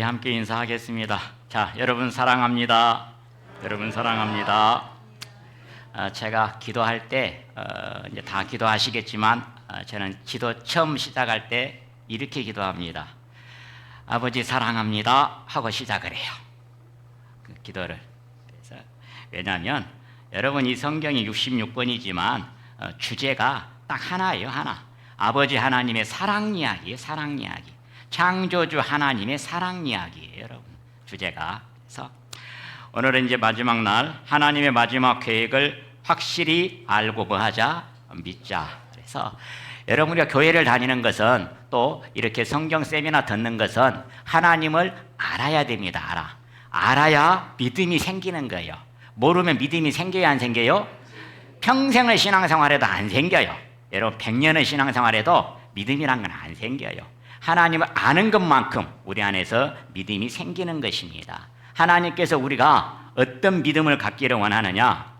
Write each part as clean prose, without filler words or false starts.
함께 인사하겠습니다. 자, 여러분 사랑합니다. 여러분 사랑합니다. 제가 기도할 때 이제 다 기도하시겠지만 저는 기도 처음 시작할 때 이렇게 기도합니다. 아버지 사랑합니다 하고 시작을 해요. 그 기도를. 그래서 왜냐하면 여러분 이 성경이 66권이지만 주제가 딱 하나예요. 하나. 아버지 하나님의 사랑 이야기예요. 사랑 이야기. 창조주 하나님의 사랑 이야기예요, 여러분. 주제가. 그래서 오늘은 이제 마지막 날 하나님의 마지막 계획을 확실히 알고 뭐하자? 믿자. 그래서 여러분 우리가 교회를 다니는 것은 또 이렇게 성경 세미나 듣는 것은 하나님을 알아야 됩니다. 알아야 믿음이 생기는 거예요. 모르면 믿음이 생겨야 안 생겨요? 평생의 신앙생활에도 안 생겨요. 여러분 100년의 신앙생활에도 믿음이란 건 안 생겨요. 하나님을 아는 것만큼 우리 안에서 믿음이 생기는 것입니다. 하나님께서 우리가 어떤 믿음을 갖기를 원하느냐?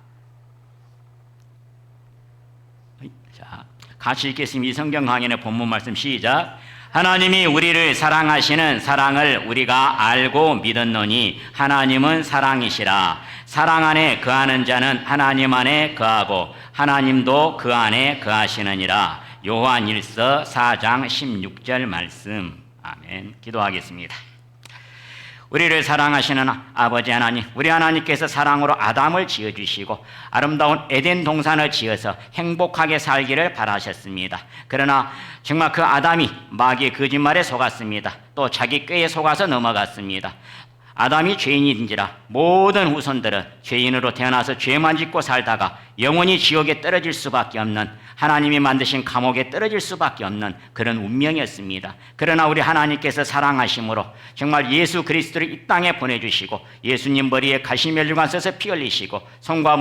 자, 같이 읽겠습니다. 이 성경 강연의 본문 말씀 시작. 하나님이 우리를 사랑하시는 사랑을 우리가 알고 믿었노니 하나님은 사랑이시라. 사랑 안에 거하는 자는 하나님 안에 거하고 하나님도 그 안에 거하시느니라. 요한일서 4장 16절 말씀. 아멘. 기도하겠습니다. 우리를 사랑하시는 아버지 하나님, 우리 하나님께서 사랑으로 아담을 지어주시고 아름다운 에덴 동산을 지어서 행복하게 살기를 바라셨습니다. 그러나 정말 그 아담이 마귀의 거짓말에 속았습니다. 또 자기 꾀에 속아서 넘어갔습니다. 아담이 죄인인지라 모든 후손들은 죄인으로 태어나서 죄만 짓고 살다가 영원히 지옥에 떨어질 수밖에 없는, 하나님이 만드신 감옥에 떨어질 수밖에 없는 그런 운명이었습니다. 그러나 우리 하나님께서 사랑하심으로 정말 예수 그리스도를 이 땅에 보내주시고 예수님 머리에 가시면류관 써서 피 흘리시고 손과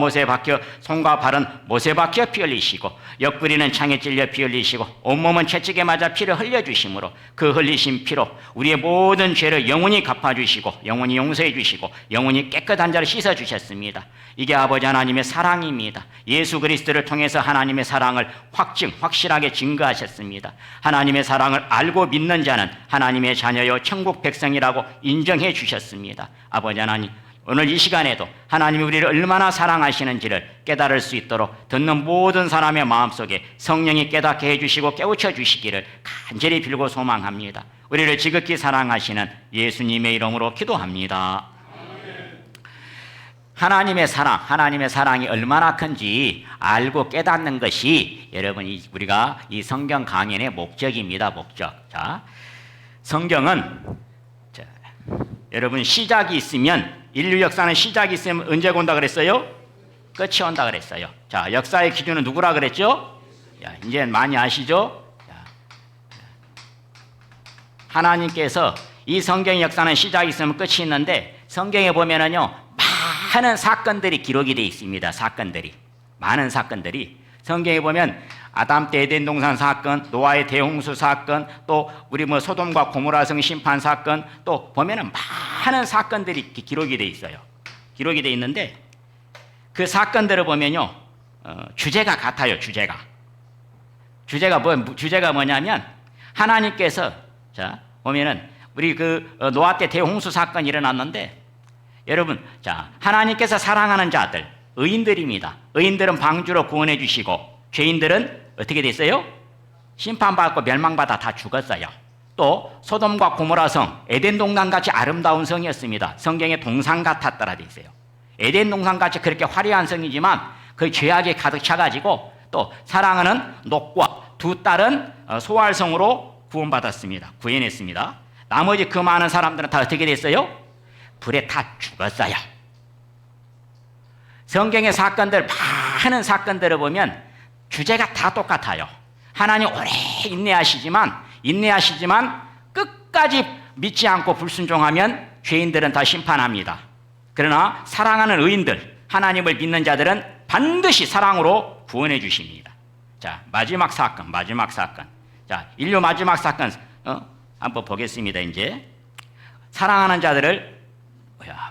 발은 못에 박혀 피 흘리시고 옆구리는 창에 찔려 피 흘리시고 온몸은 채찍에 맞아 피를 흘려주심으로 그 흘리신 피로 우리의 모든 죄를 영원히 갚아주시고 영원히 용서해 주시고 영원히 깨끗한 자를 씻어주셨습니다. 이게 아버지 하나님의 사랑입니다. 예수 그리스도를 통해서 하나님의 사랑을 확실하게 증거하셨습니다. 하나님의 사랑을 알고 믿는 자는 하나님의 자녀요 천국 백성이라고 인정해 주셨습니다. 아버지 하나님, 오늘 이 시간에도 하나님이 우리를 얼마나 사랑하시는지를 깨달을 수 있도록 듣는 모든 사람의 마음속에 성령이 깨닫게 해주시고 깨우쳐 주시기를 간절히 빌고 소망합니다. 우리를 지극히 사랑하시는 예수님의 이름으로 기도합니다. 하나님의 사랑이 얼마나 큰지 알고 깨닫는 것이 여러분 우리가 이 성경 강연의 목적입니다. 목적. 자, 성경은 여러분 시작이 있으면, 인류 역사는 시작이 있으면 언제가 온다 그랬어요? 끝이 온다 그랬어요. 자, 역사의 기준은 누구라 그랬죠? 야, 이제 많이 아시죠? 하나님께서 이 성경의 역사는 시작이 있으면 끝이 있는데 성경에 보면은요 많은 사건들이 기록이 되어 있습니다. 많은 사건들이 성경에 보면 아담 때 에덴 동산 사건, 노아의 대홍수 사건, 또 우리 소돔과 고모라 성 심판 사건, 또 보면은 많은 사건들이 기록이 되어 있어요. 기록이 되어 있는데 그 사건들을 보면요 주제가 같아요. 주제가 뭐냐면 하나님께서 자 보면은 우리 노아 때 대홍수 사건이 일어났는데 여러분, 자, 하나님께서 사랑하는 자들, 의인들입니다. 의인들은 방주로 구원해 주시고 죄인들은 어떻게 됐어요? 심판받고 멸망받아 다 죽었어요. 또 소돔과 고모라 성, 에덴 동산같이 아름다운 성이었습니다. 성경에 동산 같았더라 돼 있어요. 에덴 동산같이 그렇게 화려한 성이지만 그 죄악에 가득 차가지고 또 사랑하는 롯과 두 딸은 소알성으로 구원했습니다. 나머지 그 많은 사람들은 다 어떻게 됐어요? 불에 다 죽었어요. 성경의 많은 사건들을 보면 주제가 다 똑같아요. 하나님 오래 인내하시지만 끝까지 믿지 않고 불순종하면 죄인들은 다 심판합니다. 그러나 사랑하는 의인들, 하나님을 믿는 자들은 반드시 사랑으로 구원해 주십니다. 자, 마지막 사건. 자, 인류 마지막 사건 한번 보겠습니다. 이제 사랑하는 자들을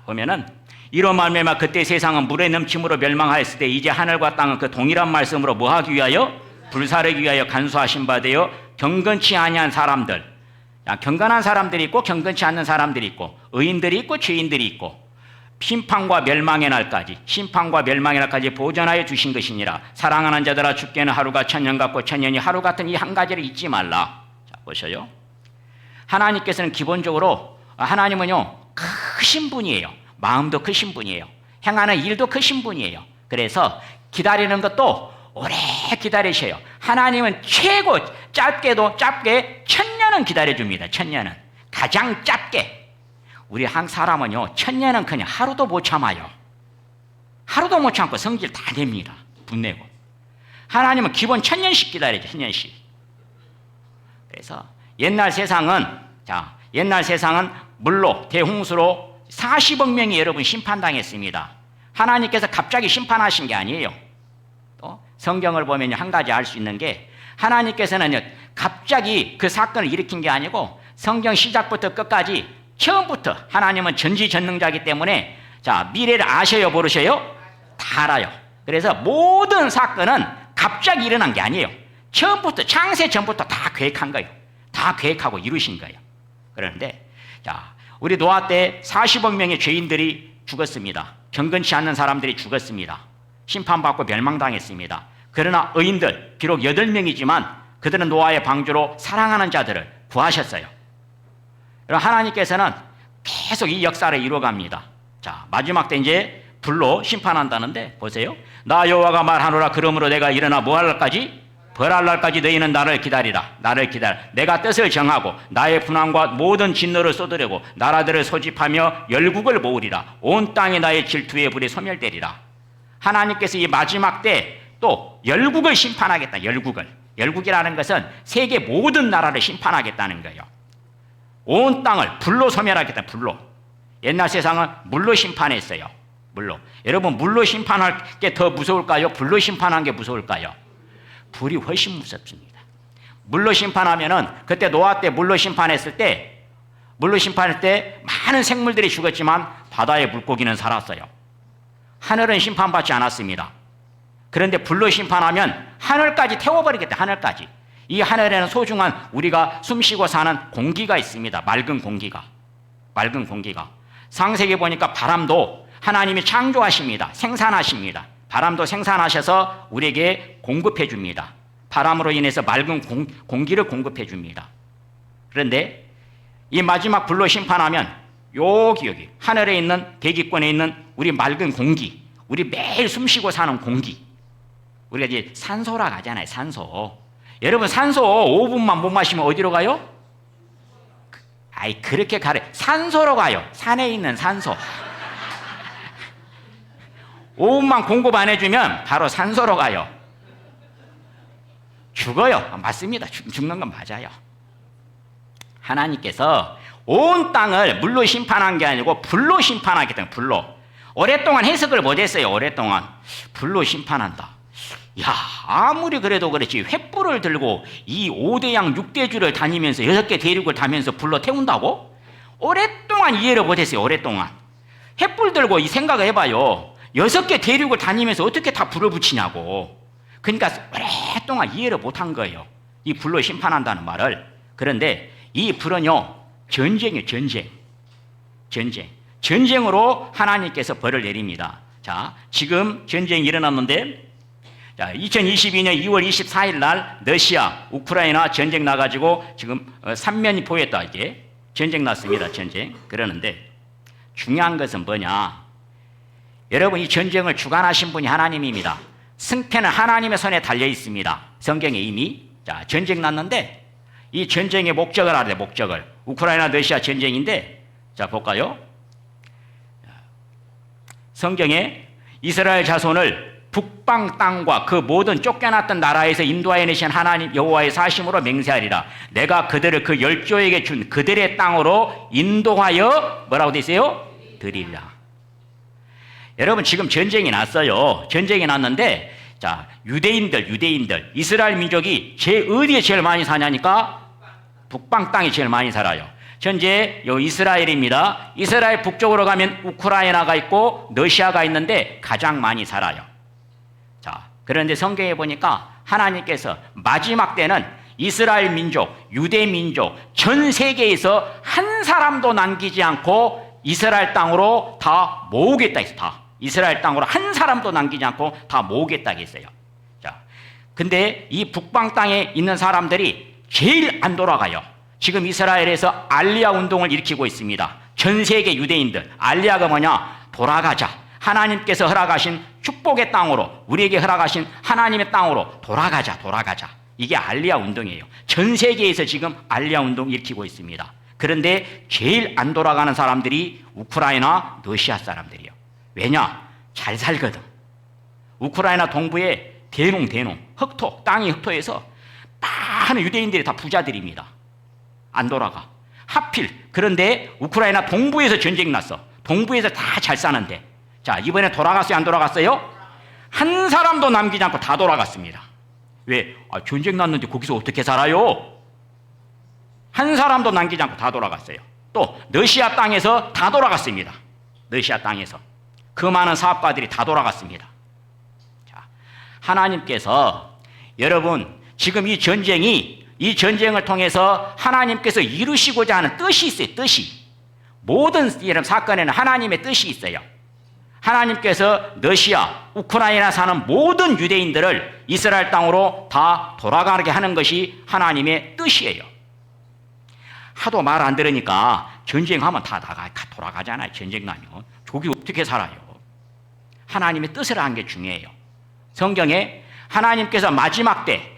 보면은 이로 말미암아 그때 세상은 물의 넘침으로 멸망하였을 때 이제 하늘과 땅은 그 동일한 말씀으로 뭐하기 위하여? 불사르기 위하여 간수하신 바 되어 경건치 아니한 사람들, 경건한 사람들이 있고 경건치 않는 사람들이 있고 의인들이 있고 죄인들이 있고 심판과 멸망의 날까지 보존하여 두신 것이니라. 사랑하는 자들아 죽게는 하루가 천년 같고 천년이 하루 같은 이 한 가지를 잊지 말라. 자, 보셔요. 하나님께서는 기본적으로 하나님은요 크신 분이에요. 마음도 크신 분이에요. 행하는 일도 크신 분이에요. 그래서 기다리는 것도 오래 기다리셔요. 하나님은 최고 짧게도 짧게 1000년은 기다려줍니다. 1000년은 가장 짧게. 우리 한 사람은요 1000년은 그냥 하루도 못 참아요. 하루도 못 참고 성질 다 냅니다. 분내고. 하나님은 기본 1000년씩 기다리죠. 1000년씩. 그래서 옛날 세상은 물로 대홍수로 40억 명이 여러분 심판당했습니다. 하나님께서 갑자기 심판하신 게 아니에요. 또 성경을 보면 한 가지 알 수 있는 게 하나님께서는 갑자기 그 사건을 일으킨 게 아니고 성경 시작부터 끝까지 처음부터 하나님은 전지전능자이기 때문에 미래를 아셔요, 모르셔요? 다 알아요. 그래서 모든 사건은 갑자기 일어난 게 아니에요. 처음부터 창세 전부터 다 계획한 거예요. 다 계획하고 이루신 거예요. 그런데 우리 노아 때 40억 명의 죄인들이 죽었습니다. 경건치 않는 사람들이 죽었습니다. 심판받고 멸망당했습니다. 그러나 의인들 비록 8명이지만 그들은 노아의 방주로 사랑하는 자들을 구하셨어요. 하나님께서는 계속 이 역사를 이루어갑니다. 마지막 때 이제 불로 심판한다는데 보세요. 나 여호와가 말하노라. 그러므로 내가 일어나 뭐할 날까지? 벌할 날까지 너희는 나를 기다리라. 내가 뜻을 정하고 나의 분함과 모든 진노를 쏟으려고 나라들을 소집하며 열국을 모으리라. 온 땅이 나의 질투의 불에 소멸되리라. 하나님께서 이 마지막 때 또 열국을 심판하겠다. 열국이라는 것은 세계 모든 나라를 심판하겠다는 거예요. 온 땅을 불로 소멸하겠다. 불로. 옛날 세상은 물로 심판했어요. 물로. 여러분 물로 심판할 게 더 무서울까요? 불로 심판한 게 무서울까요? 불이 훨씬 무섭습니다. 물로 심판하면은 그때 노아 때 물로 심판했을 때 많은 생물들이 죽었지만 바다의 물고기는 살았어요. 하늘은 심판받지 않았습니다. 그런데 불로 심판하면 하늘까지 태워버리겠다. 하늘까지. 이 하늘에는 소중한 우리가 숨쉬고 사는 공기가 있습니다. 맑은 공기가. 창세기 보니까 바람도 하나님이 창조하십니다. 생산하십니다. 바람도 생산하셔서 우리에게 공급해 줍니다. 바람으로 인해서 맑은 공기를 공급해 줍니다. 그런데 이 마지막 불로 심판하면 여기 하늘에 있는 대기권에 있는 우리 맑은 공기, 우리 매일 숨쉬고 사는 공기, 우리가 이제 산소라고 하잖아요. 산소. 여러분 산소 5분만 못 마시면 어디로 가요? 그렇게 산소로 가요. 산에 있는 산소. 5분만 공급 안 해주면 바로 산소로 가요. 죽어요. 맞습니다. 죽는 건 맞아요. 하나님께서 온 땅을 물로 심판한 게 아니고 불로 심판하겠다. 불로. 오랫동안 해석을 못했어요. 오랫동안. 불로 심판한다. 아무리 그래도 그렇지 횃불을 들고 이 5대양 6대주를 다니면서 6개 대륙을 다니면서 불로 태운다고? 오랫동안 이해를 못했어요. 오랫동안. 횃불 들고 이 생각을 해봐요. 6개 대륙을 다니면서 어떻게 다 불을 붙이냐고. 그러니까 오랫동안 이해를 못한 거예요. 이 불로 심판한다는 말을. 그런데 이 불은요 전쟁이에요. 전쟁으로 하나님께서 벌을 내립니다. 지금 전쟁이 일어났는데 2022년 2월 24일 날 러시아, 우크라이나 전쟁 나가지고 지금 3년이 보였다. 이게 전쟁 났습니다. 전쟁. 그러는데 중요한 것은 뭐냐? 여러분 이 전쟁을 주관하신 분이 하나님입니다. 승패는 하나님의 손에 달려 있습니다. 성경에 이미 전쟁 났는데 이 전쟁의 목적을 알아야 돼요. 목적을. 우크라이나 러시아 전쟁인데 볼까요? 성경에 이스라엘 자손을 북방 땅과 그 모든 쫓겨났던 나라에서 인도하여 내신 하나님 여호와의 사심으로 맹세하리라. 내가 그들을 그 열조에게 준 그들의 땅으로 인도하여 뭐라고 돼 있어요? 드리리라. 여러분 지금 전쟁이 났어요. 전쟁이 났는데 유대인들 이스라엘 민족이 어디에 제일 많이 사냐니까 북방 땅에 제일 많이 살아요. 현재 이스라엘입니다. 이스라엘 북쪽으로 가면 우크라이나가 있고 러시아가 있는데 가장 많이 살아요. 그런데 성경에 보니까 하나님께서 마지막 때는 이스라엘 민족, 유대 민족, 전 세계에서 한 사람도 남기지 않고 이스라엘 땅으로 다 모으겠다 했어요. 다. 이스라엘 땅으로 한 사람도 남기지 않고 다 모으겠다 했어요. 자, 근데 이 북방 땅에 있는 사람들이 제일 안 돌아가요. 지금 이스라엘에서 알리야 운동을 일으키고 있습니다. 전 세계 유대인들, 알리야가 뭐냐? 돌아가자. 하나님께서 허락하신 축복의 땅으로, 우리에게 허락하신 하나님의 땅으로 돌아가자, 돌아가자. 이게 알리야 운동이에요. 전 세계에서 지금 알리야 운동 일으키고 있습니다. 그런데 제일 안 돌아가는 사람들이 우크라이나, 러시아 사람들이에요. 왜냐? 잘 살거든. 우크라이나 동부에 대농, 흑토, 땅이 흑토에서 많은 유대인들이 다 부자들입니다. 안 돌아가. 하필 그런데 우크라이나 동부에서 전쟁 났어. 동부에서 다 잘 사는데, 자, 이번에 돌아갔어요, 안 돌아갔어요? 한 사람도 남기지 않고 다 돌아갔습니다. 왜? 전쟁 났는데 거기서 어떻게 살아요? 한 사람도 남기지 않고 다 돌아갔어요. 또 러시아 땅에서 다 돌아갔습니다. 러시아 땅에서 그 많은 사업가들이 다 돌아갔습니다. 자, 하나님께서, 여러분, 지금 이 전쟁을 통해서 하나님께서 이루시고자 하는 뜻이 있어요. 뜻이. 모든 이런 사건에는 하나님의 뜻이 있어요. 하나님께서 러시아, 우크라이나 사는 모든 유대인들을 이스라엘 땅으로 다 돌아가게 하는 것이 하나님의 뜻이에요. 하도 말 안 들으니까 전쟁하면 다 돌아가잖아요. 전쟁 나면. 저기 어떻게 살아요? 하나님의 뜻을 한 게 중요해요. 성경에 하나님께서 마지막 때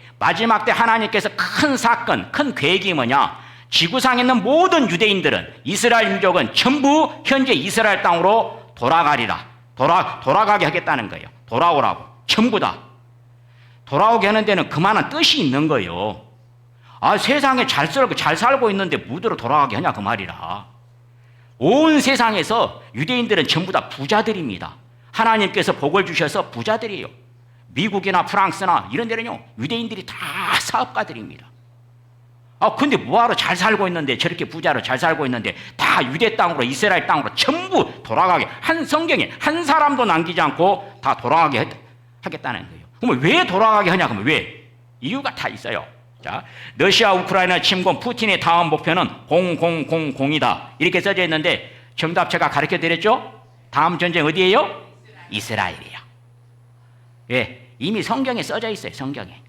하나님께서 큰 사건, 큰 계획이 뭐냐? 지구상에 있는 모든 유대인들은, 이스라엘 민족은 전부 현재 이스라엘 땅으로 돌아가리라. 돌아가게 하겠다는 거예요. 돌아오라고. 전부 다. 돌아오게 하는 데는 그만한 뜻이 있는 거예요. 세상에 잘 살고 있는데 무드로 돌아가게 하냐, 그 말이라. 온 세상에서 유대인들은 전부 다 부자들입니다. 하나님께서 복을 주셔서 부자들이에요. 미국이나 프랑스나 이런 데는요, 유대인들이 다 사업가들입니다. 근데 뭐하러 잘 살고 있는데, 저렇게 부자로 잘 살고 있는데 다 유대 땅으로, 이스라엘 땅으로 전부 돌아가게, 성경에 한 사람도 남기지 않고 다 돌아가게 하겠다는 거예요. 그러면 왜 돌아가게 하냐? 그러면 왜? 이유가 다 있어요. 자, 러시아 우크라이나 침공, 푸틴의 다음 목표는 0000이다. 이렇게 써져 있는데 정답 제가 가르쳐 드렸죠? 다음 전쟁 어디예요? 이스라엘이에요. 왜? 이미 성경에 써져 있어요. 성경에.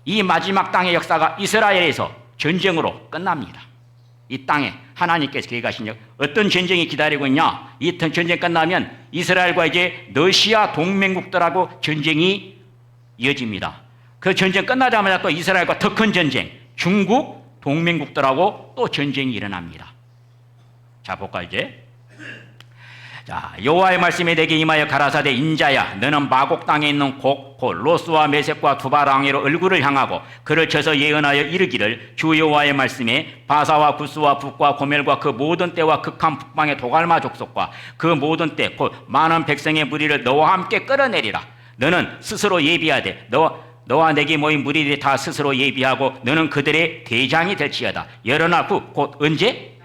이 마지막 땅의 역사가 이스라엘에서 전쟁으로 끝납니다. 이 땅에 하나님께서 계획하신 어떤 전쟁이 기다리고 있냐? 이 전쟁 끝나면 이스라엘과 이제 러시아 동맹국들하고 전쟁이 이어집니다. 그 전쟁 끝나자마자 또 이스라엘과 더 큰 전쟁, 중국 동맹국들하고 또 전쟁이 일어납니다. 자, 볼까 이제. 자, 여호와의 말씀이 내게 임하여 가라사대, 인자야, 너는 마곡 땅에 있는 곧 로스와 메섹과 두발 왕으로 얼굴을 향하고 그를 쳐서 예언하여 이르기를, 주 여호와의 말씀에 바사와 구스와 북과 고멜과 그 모든 때와 극한 북방의 도갈마 족속과 그 모든 때 곧 많은 백성의 무리를 너와 함께 끌어내리라. 너는 스스로 예비하되 너와 내게 모인 무리들이 다 스스로 예비하고 너는 그들의 대장이 될지어다. 열어나 후 곧 언제?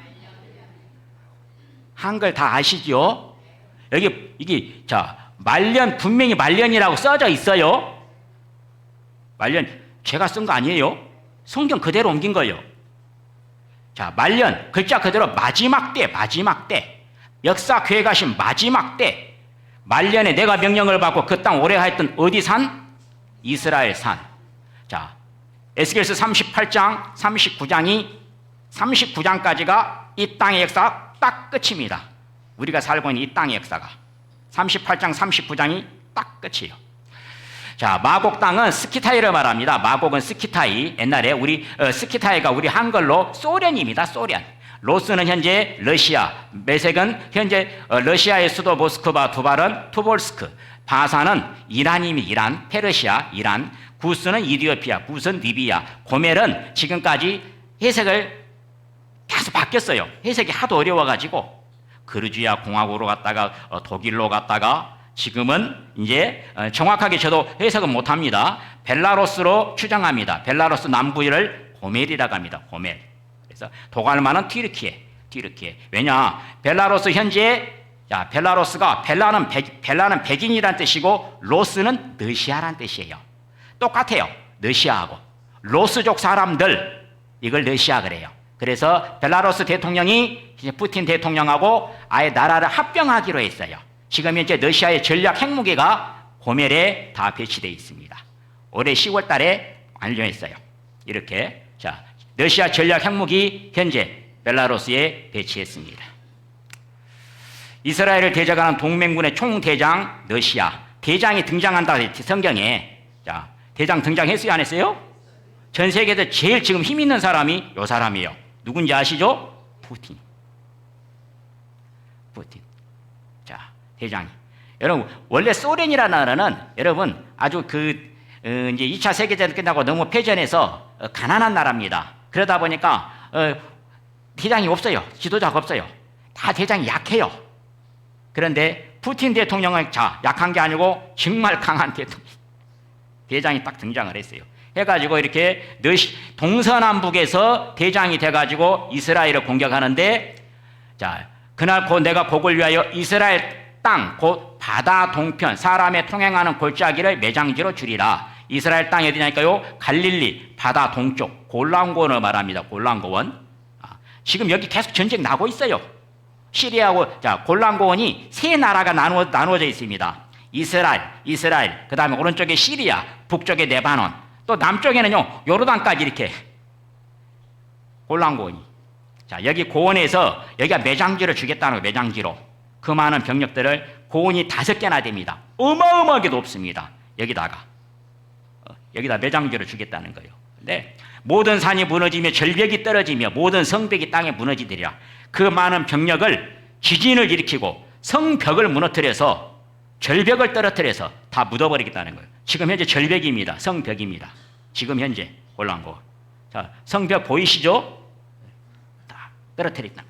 한글 다 아시죠? 이게 말년, 분명히 말년이라고 써져 있어요. 말년 제가 쓴 거 아니에요. 성경 그대로 옮긴 거예요. 자, 말년 글자 그대로 마지막 때 역사 계획하신 마지막 때, 말년에 내가 명령을 받고 그 땅 오래 하였던 어디 산? 이스라엘 산. 자, 에스겔서 38장 39장까지가 이 땅의 역사가 딱 끝입니다. 우리가 살고 있는 이 땅의 역사가 38장 39장이 딱 끝이에요. 자, 마곡 땅은 스키타이를 말합니다. 마곡은 스키타이. 옛날에 스키타이가 우리 한글로 소련입니다. 소련. 로스는 현재 러시아, 메섹은 현재 러시아의 수도 모스크바, 두발은 투볼스크, 바사는 이란입니다. 이란, 페르시아, 이란, 구스는 이디오피아, 구스는 리비아, 고멜은 지금까지 해석을 계속 바뀌었어요. 해석이 하도 어려워가지고 그루지아 공화국으로 갔다가 독일로 갔다가 지금은 이제 정확하게 저도 해석은 못합니다. 벨라루스로 추정합니다. 벨라루스 남부를 고멜이라고 합니다. 고멜. 그래서 도갈마는 튀르키예. 왜냐? 벨라루스 현재, 벨라루스가 벨라는 백인이란 뜻이고 로스는 러시아란 뜻이에요. 똑같아요. 러시아하고. 로스족 사람들, 이걸 러시아 그래요. 그래서 벨라루스 대통령이 이제 푸틴 대통령하고 아예 나라를 합병하기로 했어요. 지금 현재 러시아의 전략 핵무기가 고멜에 다 배치되어 있습니다. 올해 10월 달에 완료했어요. 이렇게. 자, 러시아 전략 핵무기 현재 벨라루스에 배치했습니다. 이스라엘을 대적하는 동맹군의 총대장 러시아. 대장이 등장한다 성경에. 자, 대장 등장했어요, 안 했어요? 전 세계에서 제일 지금 힘 있는 사람이 요 사람이에요. 누군지 아시죠? 푸틴. 자, 대장이. 여러분, 원래 소련이라는 나라는 여러분 아주 이제 2차 세계대전 끝나고 너무 패전해서 가난한 나라입니다. 그러다 보니까 대장이 없어요. 지도자가 없어요. 다 대장이 약해요. 그런데 푸틴 대통령은 약한 게 아니고 정말 강한 대장이 딱 등장을 했어요. 해가지고 이렇게 동서남북에서 대장이 돼가지고 이스라엘을 공격하는데, 자, 그날 곧 내가 복을 위하여 이스라엘 땅 곧 바다 동편 사람의 통행하는 골짜기를 매장지로 주리라. 이스라엘 땅이 어디냐니까요? 갈릴리 바다 동쪽 골란고원을 말합니다. 골란고원. 지금 여기 계속 전쟁 나고 있어요. 시리아하고. 자, 골란고원이 세 나라가 나누어져 있습니다. 이스라엘, 그 다음에 오른쪽에 시리아, 북쪽에 레바논, 또 남쪽에는요 요르단까지 이렇게 골란고원이. 자, 여기 고원에서 여기가 매장지를 주겠다는 거예요. 매장지로 그 많은 병력들을. 고원이 5개나 됩니다. 어마어마하게 높습니다. 여기다 매장지를 주겠다는 거예요. 근데 모든 산이 무너지며 절벽이 떨어지며 모든 성벽이 땅에 무너지리라. 그 많은 병력을 지진을 일으키고 성벽을 무너뜨려서 절벽을 떨어뜨려서 다 묻어버리겠다는 거예요. 지금 현재 절벽입니다. 성벽입니다. 지금 현재 골란고. 자, 성벽 보이시죠? 다 떨어뜨렸다.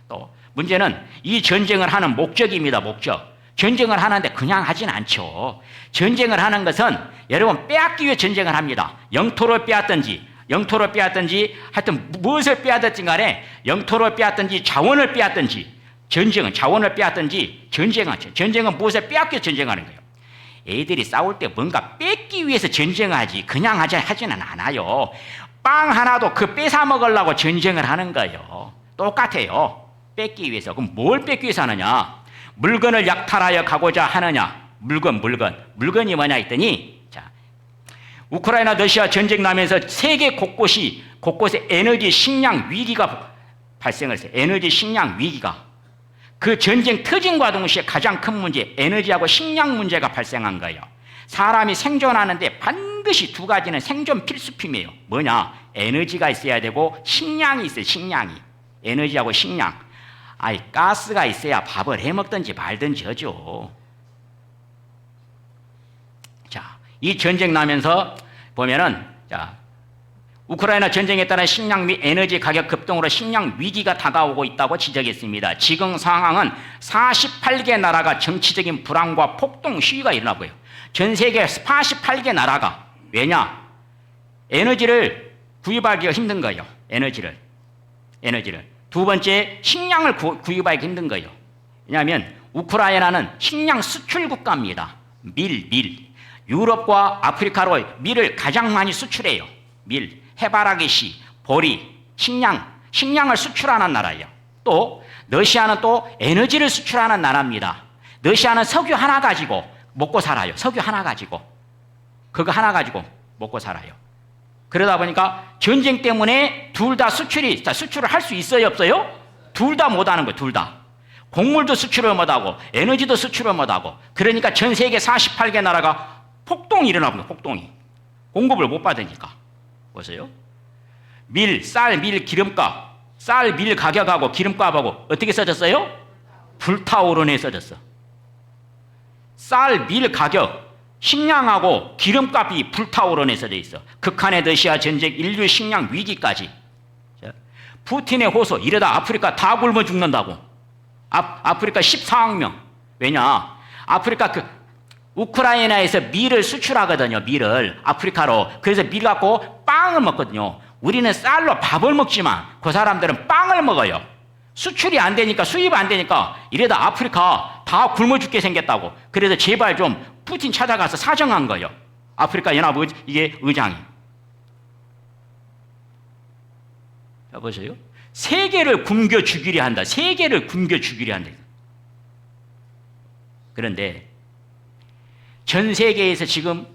또 문제는 이 전쟁을 하는 목적입니다. 목적. 전쟁을 하는데 그냥 하진 않죠. 전쟁을 하는 것은 여러분 빼앗기 위해 전쟁을 합니다. 영토를 빼앗든지 하여튼 무엇을 빼앗든지 간에 영토를 빼앗든지 자원을 빼앗든지 자원을 빼앗든지 전쟁은 무엇을 빼앗기 위해 전쟁하는 거예요. 애들이 싸울 때 뭔가 뺏기 위해서 전쟁을 하지 그냥 하지는 않아요. 빵 하나도 뺏어 먹으려고 전쟁을 하는 거예요. 똑같아요. 뺏기 위해서. 그럼 뭘 뺏기 위해서 하느냐? 물건을 약탈하여 가고자 하느냐? 물건이 뭐냐 했더니, 자, 우크라이나 러시아 전쟁 나면서 세계 곳곳에 에너지 식량 위기가 발생을 했어요. 에너지 식량 위기가. 그 전쟁 터진과 동시에 가장 큰 문제, 에너지하고 식량 문제가 발생한 거예요. 사람이 생존하는데 반드시 2가지는 생존 필수품이에요. 뭐냐? 에너지가 있어야 되고 식량이 있어요. 식량이. 에너지하고 식량. 가스가 있어야 밥을 해먹든지 말든지 하죠. 자, 이 전쟁 나면서 보면은, 자, 우크라이나 전쟁에 따른 식량 및 에너지 가격 급등으로 식량 위기가 다가오고 있다고 지적했습니다. 지금 상황은 48개 나라가 정치적인 불안과 폭동 시위가 일어나고요. 전 세계 48개 나라가. 왜냐? 에너지를 구입하기가 힘든 거예요. 에너지를. 2번째, 식량을 구입하기 힘든 거예요. 왜냐하면 우크라이나는 식량 수출 국가입니다. 밀. 유럽과 아프리카로 밀을 가장 많이 수출해요. 밀, 해바라기 씨, 보리, 식량을 수출하는 나라예요. 또 러시아는 또 에너지를 수출하는 나라입니다. 러시아는 석유 하나 가지고 먹고 살아요. 그거 하나 가지고 먹고 살아요. 그러다 보니까 전쟁 때문에 둘 다 수출을 할 수 있어요, 없어요? 둘 다 못하는 거예요, 둘 다. 곡물도 수출을 못하고 에너지도 수출을 못하고. 그러니까 전 세계 48개 나라가 폭동이 일어나고, 폭동이. 공급을 못 받으니까. 보세요. 쌀, 밀, 기름값. 쌀, 밀 가격하고 기름값하고 어떻게 써졌어요? 불타오르네 써졌어. 쌀, 밀 가격, 식량하고 기름값이 불타오르네 써져 있어. 극한의 러시아 전쟁, 인류 식량 위기까지. 자, 푸틴의 호소, 이러다 아프리카 다 굶어 죽는다고. 아프리카 14억 명. 왜냐? 아프리카 우크라이나에서 밀을 수출하거든요. 밀을 아프리카로. 그래서 밀 갖고 빵을 먹거든요. 우리는 쌀로 밥을 먹지만 그 사람들은 빵을 먹어요. 수출이 안 되니까, 수입이 안 되니까 이러다 아프리카 다 굶어 죽게 생겼다고. 그래서 제발 좀 푸틴 찾아가서 사정한 거예요. 아프리카 연합 의장이. 보세요. 세계를 굶겨 죽이려 한다. 세계를 굶겨 죽이려 한다. 그런데 전 세계에서 지금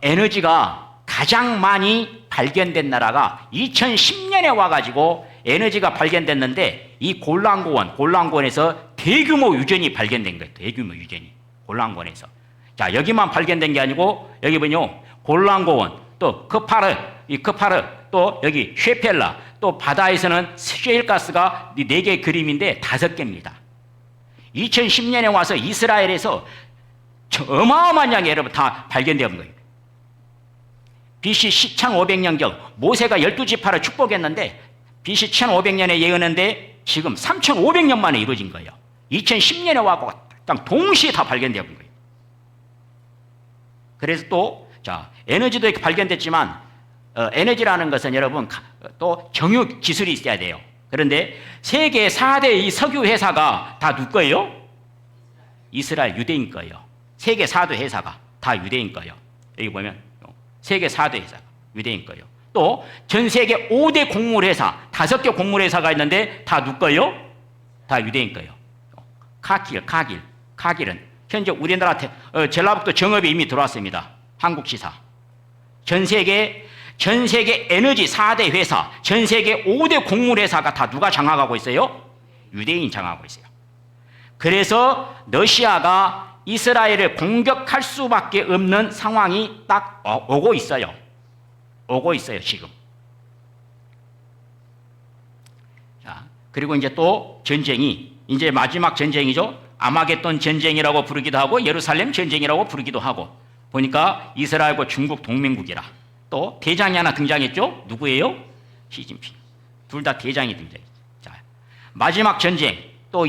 에너지가 가장 많이 발견된 나라가 2010년에 와가지고 에너지가 발견됐는데 이 골란고원에서 대규모 유전이 발견된 거예요. 대규모 유전이 골란고원에서. 자, 여기만 발견된 게 아니고 여기 보면요, 골란고원, 또 크파르, 또 여기 쉐펠라, 또 바다에서는 셰일가스가 4개의 그림인데 5개입니다. 2010년에 와서 이스라엘에서 어마어마한 양이 여러분 다 발견된 거예요. BC 1500년경 모세가 12지파를 축복했는데 BC 1500년에 예언했는데 지금 3500년 만에 이루어진 거예요. 2010년에 와서 동시에 다 발견된 거예요. 그래서 또 에너지도 이렇게 발견됐지만 에너지라는 것은 여러분 또 정유 기술이 있어야 돼요. 그런데 세계 4대 이 석유 회사가 다 누구 거예요? 이스라엘 유대인 거예요. 세계 4대 회사가 다 유대인 거예요. 여기 보면 세계 4대 회사가 유대인 거예요. 또 전 세계 5대 곡물회사, 5개 곡물회사가 있는데 다 누구 거예요? 다 유대인 거예요. 카길은 현재 우리나라 전라북도 정읍에 이미 들어왔습니다. 한국 시사. 전 세계 에너지 4대 회사, 전 세계 5대 곡물회사가 다 누가 장악하고 있어요? 유대인이 장악하고 있어요. 그래서 러시아가 이스라엘을 공격할 수밖에 없는 상황이 딱 오고 있어요. 지금. 자, 그리고 이제 또 전쟁이, 이제 마지막 전쟁이죠. 아마겟돈 전쟁이라고 부르기도 하고 예루살렘 전쟁이라고 부르기도 하고, 보니까 이스라엘과 중국 동맹국이라. 또 대장이 하나 등장했죠. 누구예요? 시진핑. 둘 다 대장이 등장했죠. 자, 마지막 전쟁 또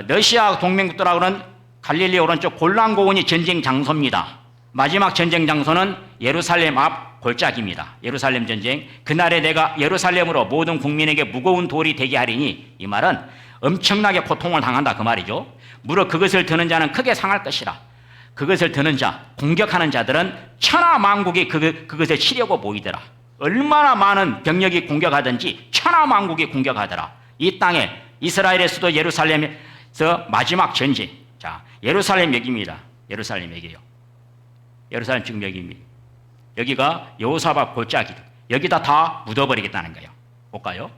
러시아 동맹국들하고는 갈릴리 오른쪽 골란고원이 전쟁 장소입니다. 마지막 전쟁 장소는 예루살렘 앞 골짜기입니다. 예루살렘 전쟁. 그날에 내가 예루살렘으로 모든 국민에게 무거운 돌이 되게 하리니, 이 말은 엄청나게 고통을 당한다 그 말이죠. 무릇 그것을 드는 자는 크게 상할 것이라. 그것을 드는 자, 공격하는 자들은 천하만국이 그것을 치려고 모이더라. 얼마나 많은 병력이 공격하든지 천하만국이 공격하더라. 이 땅에 이스라엘의 수도 예루살렘에서 마지막 전쟁. 자, 예루살렘 여기입니다. 예루살렘 여기요. 예루살렘 지금 여기입니다. 여기가 여호사밧 골짜기. 여기다 다 묻어버리겠다는 거예요. 볼까요?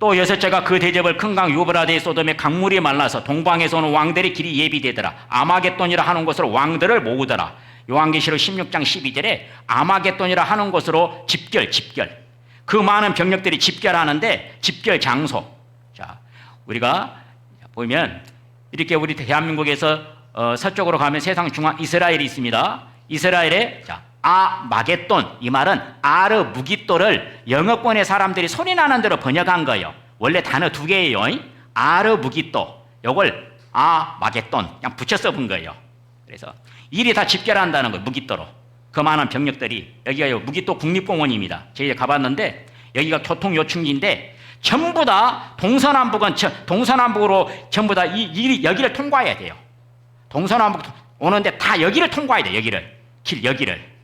또 여섯째가 그 대접을 큰 강 유브라데의 소돔에 강물이 말라서 동방에서 오는 왕들의 길이 예비되더라. 아마겟돈이라 하는 곳으로 왕들을 모으더라. 요한계시록 16장 12절에 아마겟돈이라 하는 곳으로 집결. 그 많은 병력들이 집결하는데 집결 장소. 자, 우리가 보면 이렇게 우리 대한민국에서 서쪽으로 가면 세상 중앙 이스라엘이 있습니다. 이스라엘에 아마겟돈, 이 말은 아르 무깃돌을 영어권의 사람들이 소리나는 대로 번역한 거예요. 원래 단어 2개예요. 아르 무깃돌, 요걸 아마겟돈 그냥 붙여 써본 거예요. 그래서 일이 다 집결한다는 거예요. 무깃도로. 그 많은 병력들이. 여기가 무깃도 국립공원입니다. 제가 가봤는데 여기가 교통요충지인데 전부 다 동서남북으로 전부 다 여기를 통과해야 돼요. 동서남북 오는데 다 여기를 통과해야 돼요. 여기를.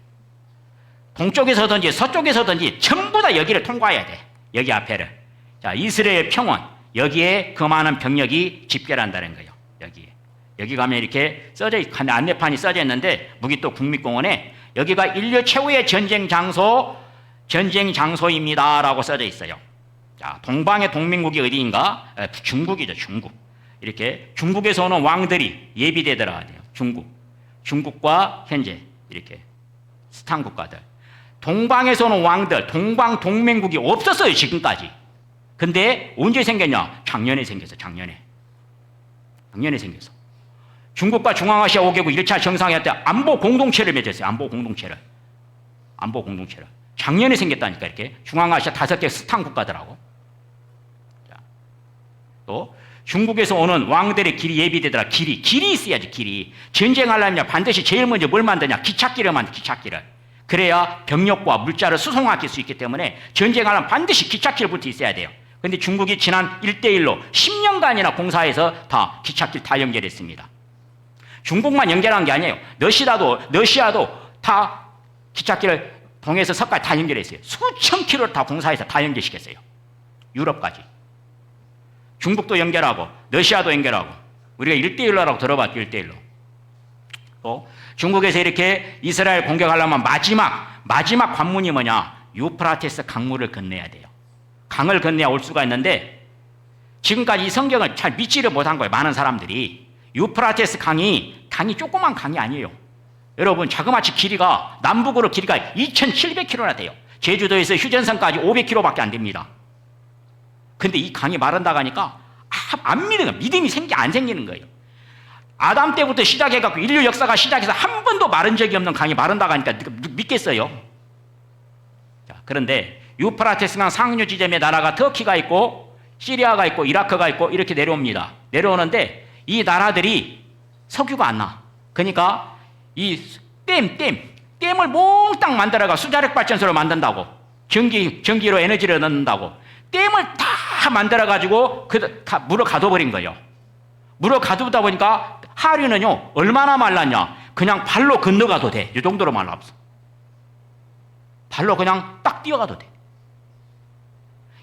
동쪽에서든지 서쪽에서든지 전부 다 여기를 통과해야 돼. 여기 앞에를. 자, 이스라엘 평원. 여기에 그 많은 병력이 집결한다는 거예요. 여기 가면 이렇게 안내판이 써져 있는데 무깃도 국립공원에 여기가 인류 최후의 전쟁 장소입니다라고 써져 있어요. 자, 동방의 동맹국이 어디인가? 중국이죠, 중국. 이렇게 중국에서 오는 왕들이 예비되더라. 중국과 현재 이렇게 스탄 국가들. 동방에서 오는 왕들, 동방 동맹국이 없었어요, 지금까지. 근데 언제 생겼냐? 작년에 생겼어, 작년에 생겼어. 중국과 중앙아시아 5개국 1차 정상회의 때 안보 공동체를 맺었어요, 안보 공동체를. 작년에 생겼다니까, 이렇게. 중앙아시아 5개 스탄 국가들하고. 자, 또 중국에서 오는 왕들의 길이 예비되더라. 길이 있어야지, 길이. 전쟁하려면 반드시 제일 먼저 뭘 만드냐? 기찻길을 만들, 기찻길을. 그래야 병력과 물자를 수송할 수 있기 때문에 전쟁하려면 반드시 기찻길부터 있어야 돼요. 근데 중국이 지난 1대1로 10년간이나 공사해서 다 기찻길 다 연결했습니다. 중국만 연결한 게 아니에요. 러시아도 다 기찻길을 동해에서 서까지 다 연결했어요. 수천 킬로를 다 공사해서 다 연결시켰어요. 유럽까지. 중국도 연결하고 러시아도 연결하고. 우리가 1대1로라고 들어봤죠. 1대1로. 또 중국에서 이렇게 이스라엘 공격하려면 마지막 관문이 뭐냐? 유프라테스 강물을 건너야 돼요. 강을 건너야 올 수가 있는데 지금까지 이 성경을 잘 믿지를 못한 거예요. 많은 사람들이. 유프라테스 강이 조그만 강이 아니에요. 여러분 자그마치 길이가 남북으로 길이가 2,700km나 돼요. 제주도에서 휴전선까지 500km밖에 안 됩니다. 근데 이 강이 마른다고 하니까 안 믿는 거예요. 믿음이 안 생기는 거예요. 아담 때부터 시작해갖고 인류 역사가 시작해서 한 번도 마른 적이 없는 강이 마른다고 하니까 믿겠어요? 자, 그런데 유프라테스강 상류 지점에 나라가 터키가 있고 시리아가 있고 이라크가 있고 이렇게 내려옵니다. 내려오는데 이 나라들이 석유가 안 나. 그러니까 이 댐을 몽땅 만들어가 수자력 발전소를 만든다고. 전기로 에너지를 넣는다고. 댐을 다 만들어가지고 물을 가둬버린 거예요. 물을 가두다 보니까 하류는요 얼마나 말랐냐? 그냥 발로 건너가도 돼. 이 정도로 말랐어. 발로 그냥 딱 뛰어가도 돼.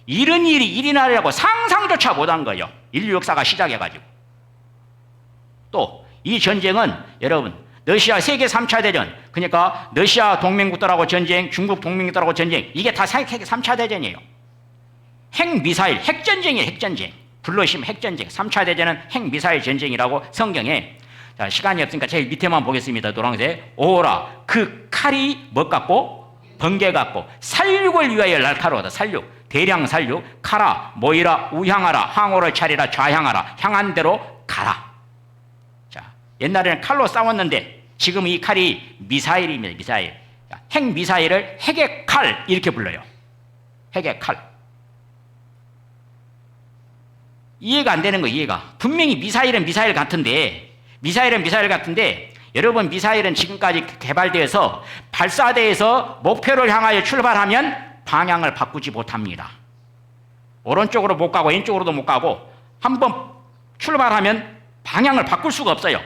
이런 일이 일어나려고 상상조차 못한 거예요. 인류 역사가 시작해가지고. 또 이 전쟁은 여러분 러시아 세계 3차 대전, 그러니까 러시아 동맹국들하고 전쟁, 중국 동맹국들하고 전쟁, 이게 다 세계 3차 대전이에요. 핵미사일, 핵전쟁이에요. 핵전쟁. 불러시면 핵전쟁. 3차 대전은 핵미사일 전쟁이라고 성경에. 자, 시간이 없으니까 제일 밑에만 보겠습니다. 노란색. 오라. 그 칼이 뭐 같고? 번개 같고. 살육을 위하여 날카로우다. 살육. 대량 살육. 가라. 모이라. 우향하라. 항오를 차리라. 좌향하라. 향한 대로 가라. 자, 옛날에는 칼로 싸웠는데 지금 이 칼이 미사일입니다. 미사일. 핵미사일을 핵의 칼 이렇게 불러요. 핵의 칼. 이해가 안 되는 거 이해가. 분명히 미사일은 미사일 같은데 여러분 미사일은 지금까지 개발되어서 발사대에서 목표를 향하여 출발하면 방향을 바꾸지 못합니다. 오른쪽으로 못 가고 왼쪽으로도 못 가고 한번 출발하면 방향을 바꿀 수가 없어요.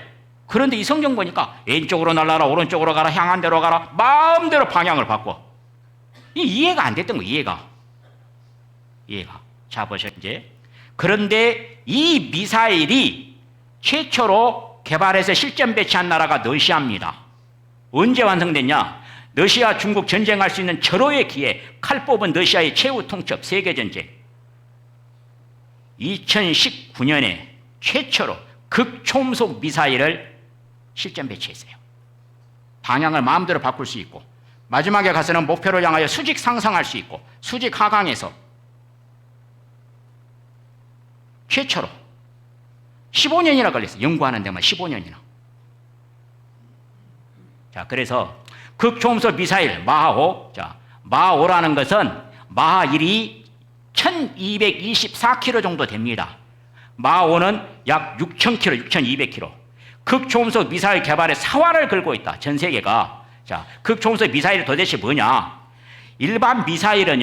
그런데 이 성경 보니까 왼쪽으로 날아라 오른쪽으로 가라 향한 대로 가라 마음대로 방향을 바꿔. 이해가 안 됐던 거 이해가. 자 보셔 이제. 그런데 이 미사일이 최초로 개발해서 실전 배치한 나라가 러시아입니다. 언제 완성됐냐? 러시아 중국 전쟁할 수 있는 절호의 기회, 칼 뽑은 러시아의 최후 통첩 세계전쟁. 2019년에 최초로 극초음속 미사일을 실전 배치했어요. 방향을 마음대로 바꿀 수 있고 마지막에 가서는 목표를 향하여 수직 상승할 수 있고 수직 하강해서 최초로 15년이나 걸렸어요. 연구하는 데만 15년이나. 자, 그래서 극초음속 미사일 마하5. 자, 마하5라는 것은 마하1이 1224km 정도 됩니다. 마하5는 약 6000km, 6200km. 극초음속 미사일 개발에 사활을 걸고 있다. 전 세계가. 자, 극초음속 미사일이 도대체 뭐냐? 일반 미사일은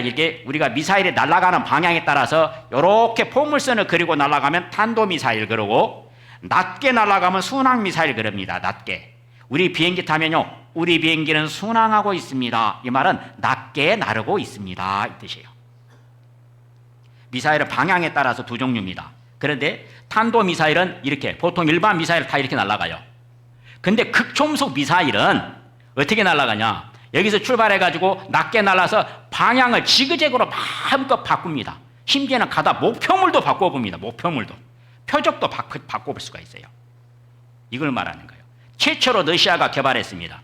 이게 우리가 미사일이 날아가는 방향에 따라서 이렇게 포물선을 그리고 날아가면 탄도미사일 그러고 낮게 날아가면 순항미사일 그럽니다. 낮게. 우리 비행기 타면요. 우리 비행기는 순항하고 있습니다. 이 말은 낮게 나르고 있습니다. 이 뜻이에요. 미사일은 방향에 따라서 두 종류입니다. 그런데 탄도미사일은 이렇게 보통 일반 미사일 다 이렇게 날아가요. 근데 극초음속 미사일은 어떻게 날아가냐? 여기서 출발해가지고 낮게 날아서 방향을 지그재그로 마음껏 바꿉니다. 심지어는 가다 목표물도 바꿔봅니다. 목표물도. 표적도 바꿔볼 수가 있어요. 이걸 말하는 거예요. 최초로 러시아가 개발했습니다.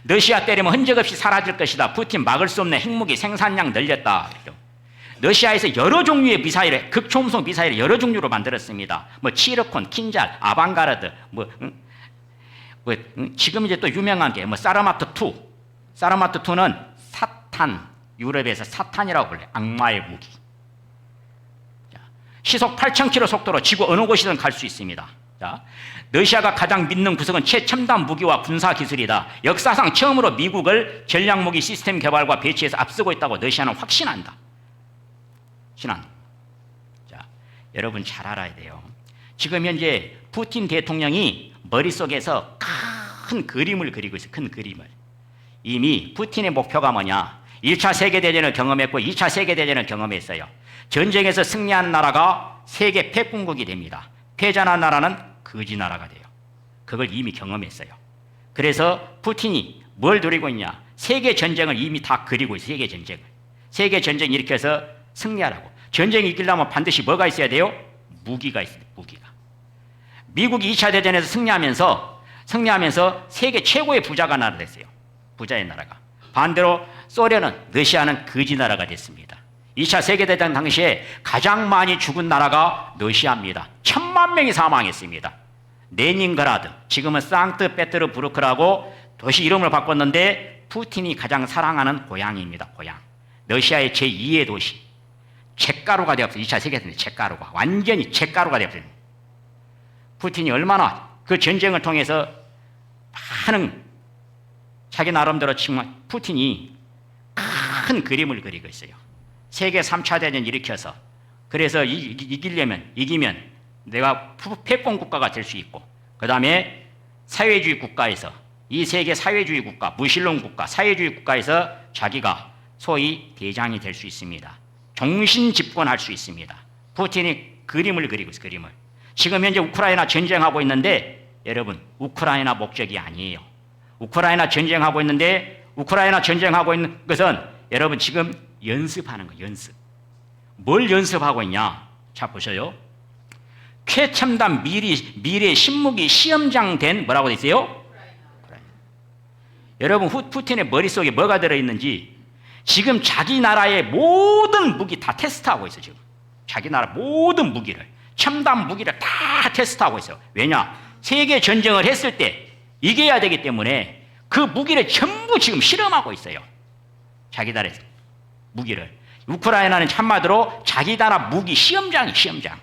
러시아 때리면 흔적 없이 사라질 것이다. 푸틴 막을 수 없는 핵무기 생산량 늘렸다. 러시아에서 여러 종류의 미사일을 극초음속 미사일을 여러 종류로 만들었습니다. 뭐 치르콘, 킨잘, 아방가르드, 지금 이제 또 유명한 게 뭐 사르마트2. 사르마트2는 사탄, 유럽에서 사탄이라고 불러요. 악마의 무기. 자, 시속 8000km 속도로 지구 어느 곳이든 갈 수 있습니다. 자, 러시아가 가장 믿는 구석은 최첨단 무기와 군사 기술이다. 역사상 처음으로 미국을 전략무기 시스템 개발과 배치에서 앞서고 있다고 러시아는 확신한다. 자, 여러분 잘 알아야 돼요. 지금 현재 푸틴 대통령이 머릿속에서 큰 그림을 그리고 있어요. 큰 그림을. 이미 푸틴의 목표가 뭐냐? 1차 세계대전을 경험했고 2차 세계대전을 경험했어요. 전쟁에서 승리하는 나라가 세계 패권국이 됩니다. 패전한 나라는 거지 나라가 돼요. 그걸 이미 경험했어요. 그래서 푸틴이 뭘 노리고 있냐? 세계 전쟁을 이미 다 그리고 있어요. 세계 전쟁을. 세계 전쟁 일으켜서 승리하라고. 전쟁이 이기려면 반드시 뭐가 있어야 돼요? 무기가 있어야 돼요. 무기가. 미국이 2차 대전에서 승리하면서 세계 최고의 부자가 나라 됐어요. 부자의 나라가. 반대로 소련은, 러시아는 거지 나라가 됐습니다. 2차 세계대전 당시에 가장 많이 죽은 나라가 러시아입니다. 1000만 명이 사망했습니다. 레닌그라드, 지금은 상트페테르부르크라고 도시 이름을 바꿨는데 푸틴이 가장 사랑하는 고향입니다. 고향. 러시아의 제2의 도시. 잿가루가 되었어요. 2차 세계대전 잿가루가. 완전히 잿가루가 되었어요. 푸틴이 얼마나 그 전쟁을 통해서 많은 자기 나름대로 정말 푸틴이 큰 그림을 그리고 있어요. 세계 3차 대전 일으켜서 그래서 이기면 내가 패권 국가가 될 수 있고 그 다음에 사회주의 국가에서 이 세계 사회주의 국가, 무신론 국가, 사회주의 국가에서 자기가 소위 대장이 될 수 있습니다. 종신 집권할 수 있습니다. 푸틴이 그림을 그리고 있어요. 그림을. 지금 현재 우크라이나 전쟁하고 있는데 여러분 우크라이나 목적이 아니에요. 우크라이나 전쟁하고 있는 것은 여러분 지금 연습하는 거예요. 연습. 뭘 연습하고 있냐? 자 보셔요. 최첨단 미래 신무기 시험장 된 뭐라고 돼 있어요? 우크라이나. 여러분 푸틴의 머릿속에 뭐가 들어있는지 지금 자기 나라의 모든 무기 다 테스트하고 있어요. 지금 자기 나라 모든 무기를 첨단 무기를 다 테스트하고 있어요. 왜냐? 세계 전쟁을 했을 때 이겨야 되기 때문에 그 무기를 전부 지금 실험하고 있어요. 자기 나라의 무기를. 우크라이나는 한마디로 자기 나라 무기 시험장이 시험장.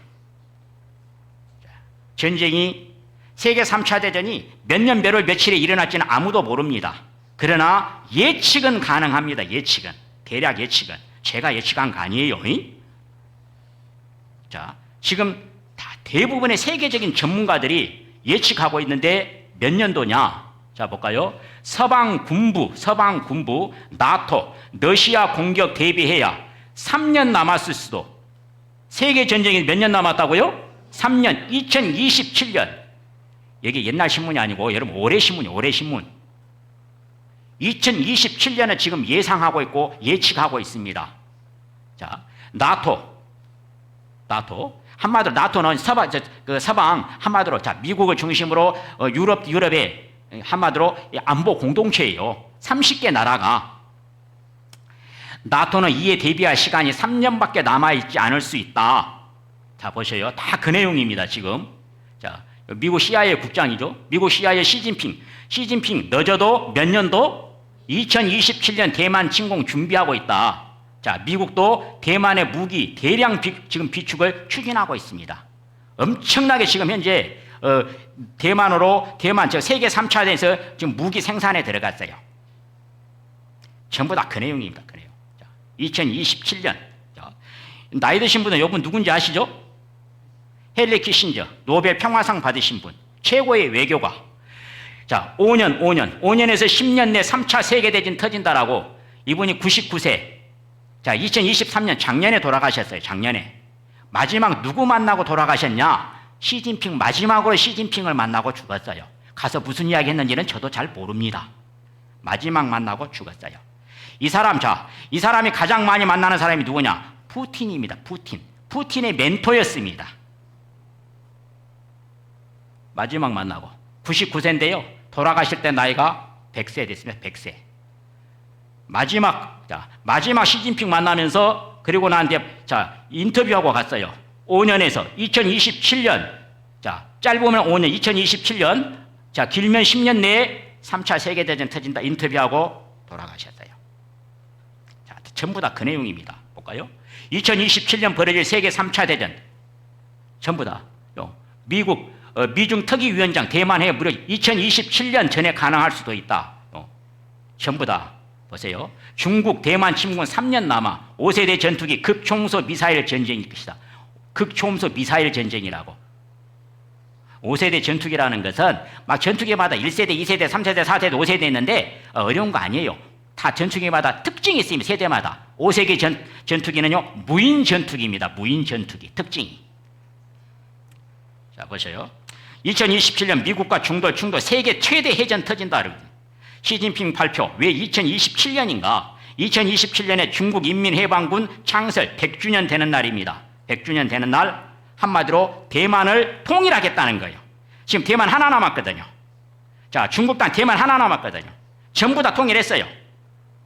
전쟁이 세계 3차 대전이 몇 년 몇 월 며칠에 일어날지는 아무도 모릅니다. 그러나 예측은 가능합니다. 예측은. 대략 예측은. 제가 예측한 거 아니에요. 자, 지금 다 대부분의 세계적인 전문가들이 예측하고 있는데 몇 년도냐? 자, 볼까요? 서방 군부, 나토, 러시아 공격 대비해야 3년 남았을 수도. 세계 전쟁이 몇 년 남았다고요? 3년, 2027년. 이게 옛날 신문이 아니고 여러분 올해 신문이에요. 올해 신문. 2027년에 지금 예상하고 있고 예측하고 있습니다. 자, 나토. 한마디로 나토는 서방 한마디로 자 미국을 중심으로 유럽의 한마디로 안보 공동체예요. 30개 나라가. 나토는 이에 대비할 시간이 3년밖에 남아있지 않을 수 있다. 자 보셔요. 다 그 내용입니다. 지금. 자 미국 CIA 국장이죠. 미국 CIA 시진핑 늦어도 몇 년도? 2027년 대만 침공 준비하고 있다. 자 미국도 대만의 무기 대량 지금 비축을 추진하고 있습니다. 엄청나게 지금 현재 대만 세계 3차 대전에서 지금 무기 생산에 들어갔어요. 전부 다 그 내용입니다. 그 내용. 자, 2027년. 자, 나이 드신 분은 이분 누군지 아시죠? 헨리 키신저 노벨 평화상 받으신 분. 최고의 외교가. 자, 5년에서 10년 내 3차 세계대전 터진다라고 이분이 99세. 자, 2023년 작년에 돌아가셨어요. 작년에. 마지막 누구 만나고 돌아가셨냐? 마지막으로 시진핑을 만나고 죽었어요. 가서 무슨 이야기 했는지는 저도 잘 모릅니다. 마지막 만나고 죽었어요. 이 사람이 가장 많이 만나는 사람이 누구냐? 푸틴입니다. 푸틴의 멘토였습니다. 마지막 만나고 99세인데요. 돌아가실 때 나이가 100세 됐습니다. 100세. 마지막 시진핑 만나면서 그리고 나한테 인터뷰하고 갔어요. 5년에서 2027년. 자, 짧으면 5년, 2027년. 자, 길면 10년 내에 3차 세계대전 터진다. 인터뷰하고 돌아가셨어요. 자, 전부 다 그 내용입니다. 볼까요? 2027년 벌어질 세계 3차 대전. 전부 다. 미중 특위위원장 대만해 무려 2027년 전에 가능할 수도 있다. 전부 다 보세요. 중국 대만 침공 3년 남아 5세대 전투기 극초음속 미사일 전쟁일 것이다. 극초음속 미사일 전쟁이라고. 5세대 전투기라는 것은 막 전투기마다 1세대, 2세대, 3세대, 4세대, 5세대 있는데 어려운 거 아니에요. 다 전투기마다 특징이 있습니다. 세대마다. 5세대 전투기는요, 무인 전투기입니다. 무인 전투기. 특징이. 자, 보세요. 2027년 미국과 중도 세계 최대 해전 터진다. 여러분. 시진핑 발표. 왜 2027년인가? 2027년에 중국 인민해방군 창설 100주년 되는 날입니다. 100주년 되는 날 한마디로 대만을 통일하겠다는 거예요. 지금 대만 하나 남았거든요. 자, 중국 땅 대만 하나 남았거든요. 전부 다 통일했어요.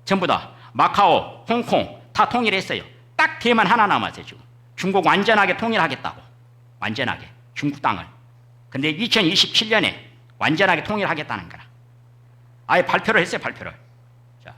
전부 다. 마카오, 홍콩 다 통일했어요. 딱 대만 하나 남았어요. 지금. 중국 완전하게 통일하겠다고. 완전하게. 중국 땅을. 근데 2027년에 완전하게 통일하겠다는 거라. 아예 발표를 했어요. 발표를. 자,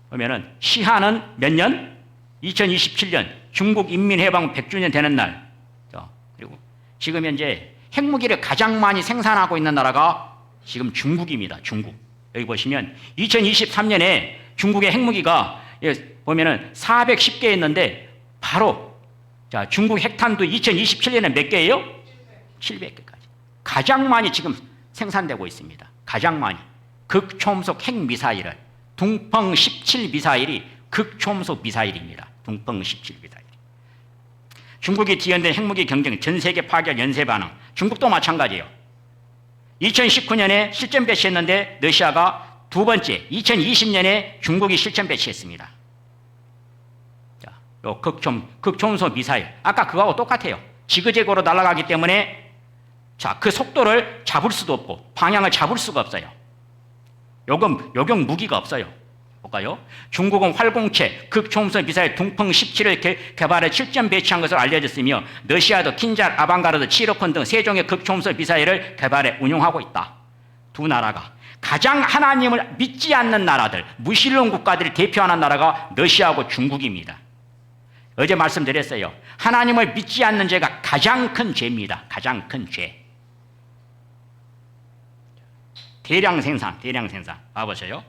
그러면은 시한은 몇 년? 2027년 중국 인민해방 100주년 되는 날. 자, 그리고 지금 현재 핵무기를 가장 많이 생산하고 있는 나라가 지금 중국입니다. 중국. 여기 보시면 2023년에 중국의 핵무기가 보면은 410개 있는데 바로 자, 중국 핵탄두 2027년에 몇 개예요? 700개까지. 가장 많이 지금 생산되고 있습니다. 가장 많이. 극초음속 핵미사일을 둥펑 17 미사일이 극초음속 미사일입니다. 둥펑 17 미사일. 중국이 뒤흔든 핵무기 경쟁 전 세계 파격 연쇄 반응. 중국도 마찬가지예요. 2019년에 실전 배치했는데 러시아가 두 번째 2020년에 중국이 실전 배치했습니다. 자, 요 극초음속 미사일. 아까 그거하고 똑같아요. 지그재그로 날아가기 때문에 자, 그 속도를 잡을 수도 없고 방향을 잡을 수가 없어요. 요격 무기가 없어요. 볼까요? 중국은 활공체 극초음속 미사일 둥펑 17을 개발해 실전 배치한 것으로 알려졌으며 러시아도 킨잘, 아방가르드, 치로콘 등 세 종의 극초음속 미사일을 개발해 운용하고 있다. 두 나라가 가장 하나님을 믿지 않는 나라들, 무신론 국가들을 대표하는 나라가 러시아하고 중국입니다. 어제 말씀드렸어요. 하나님을 믿지 않는 죄가 가장 큰 죄입니다. 가장 큰 죄. 대량 생산. 봐보세요.